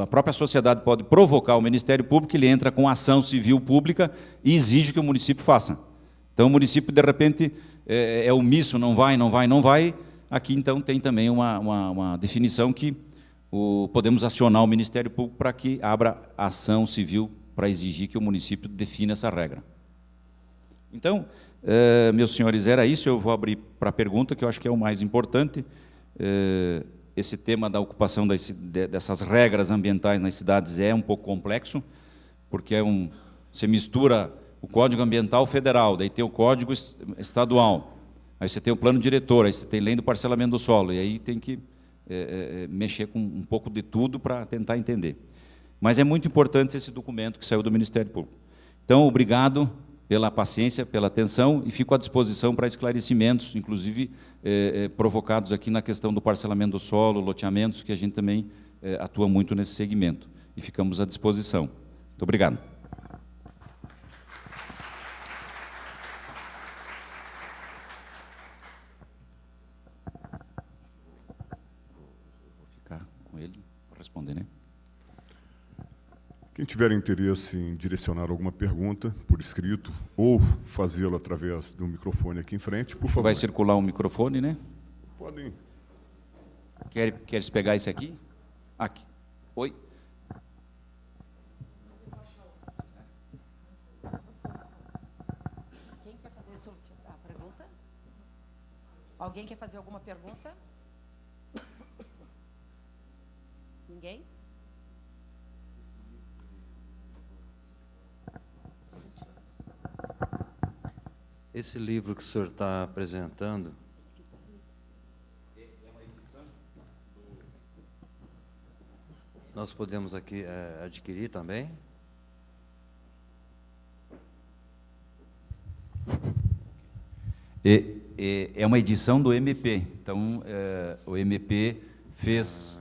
a própria sociedade pode provocar o Ministério Público, ele entra com ação civil pública e exige que o município faça. Então, o município, de repente, é omisso, não vai. Aqui, então, tem também uma definição que podemos acionar o Ministério Público para que abra ação civil para exigir que o município defina essa regra. Então, meus senhores, era isso. Eu vou abrir para a pergunta, que eu acho que é o mais importante. Esse tema da ocupação dessas regras ambientais nas cidades é um pouco complexo, porque você mistura o Código Ambiental Federal, daí tem o Código Estadual, aí você tem o Plano Diretor, aí você tem Lei do Parcelamento do Solo, e aí tem que mexer com um pouco de tudo para tentar entender. Mas é muito importante esse documento que saiu do Ministério Público. Então, obrigado pela paciência, pela atenção, e fico à disposição para esclarecimentos, inclusive provocados aqui na questão do parcelamento do solo, loteamentos, que a gente também atua muito nesse segmento. E ficamos à disposição. Muito obrigado. Vou ficar com ele para responder, né? Quem tiver interesse em direcionar alguma pergunta por escrito ou fazê-la através do microfone aqui em frente, por favor. Vai circular um microfone, né? Podem. Queres pegar esse aqui? Aqui. Oi. Quem quer fazer a pergunta? Alguém quer fazer alguma pergunta? Ninguém? Esse livro que o senhor está apresentando... Nós podemos aqui adquirir também? É uma edição do MP. Então, o MP fez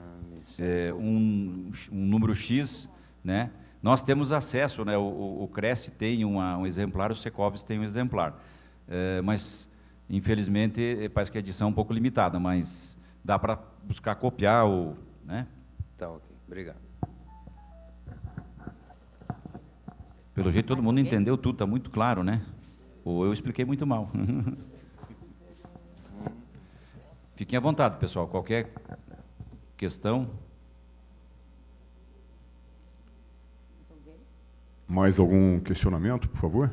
um número X, né? Nós temos acesso, né? O Cresce tem um exemplar, o Secovis tem um exemplar. Mas, infelizmente, parece que a edição é um pouco limitada, mas dá para buscar copiar, né? Tá, ok. Obrigado. Pelo jeito, todo mundo entendeu tudo, está muito claro, né? Ou eu expliquei muito mal. Fiquem à vontade, pessoal. Qualquer questão? Mais algum questionamento, por favor?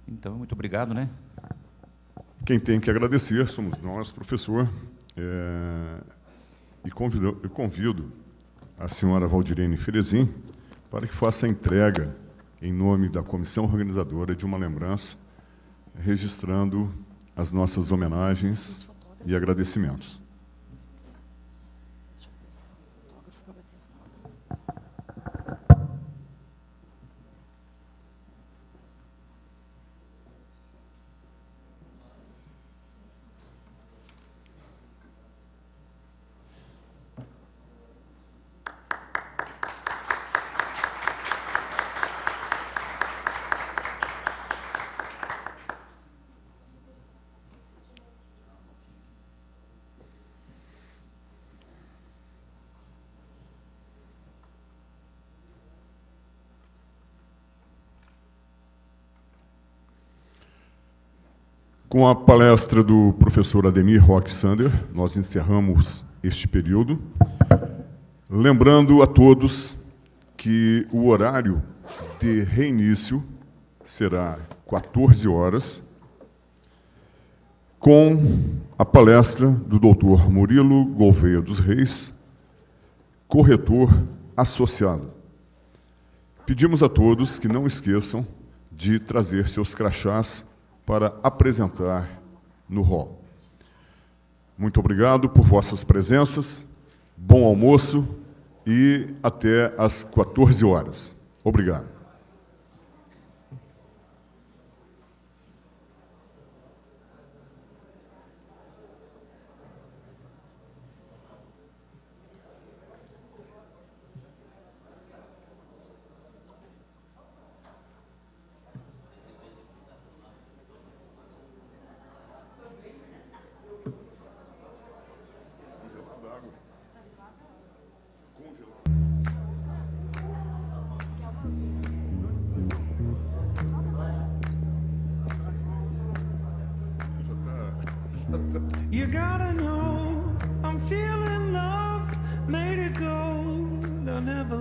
Então, muito obrigado, né? Quem tem que agradecer somos nós, professor. E eu convido a senhora Valdirene Ferezin para que faça a entrega, em nome da comissão organizadora, de uma lembrança, registrando as nossas homenagens e agradecimentos. Com a palestra do professor Ademir Roque Sander, nós encerramos este período, lembrando a todos que o horário de reinício será 14 horas, com a palestra do doutor Murilo Gouveia dos Reis, corretor associado. Pedimos a todos que não esqueçam de trazer seus crachás para apresentar no hall. Muito obrigado por vossas presenças, bom almoço e até às 14 horas. Obrigado. You gotta know I'm feeling love, made it gold. I never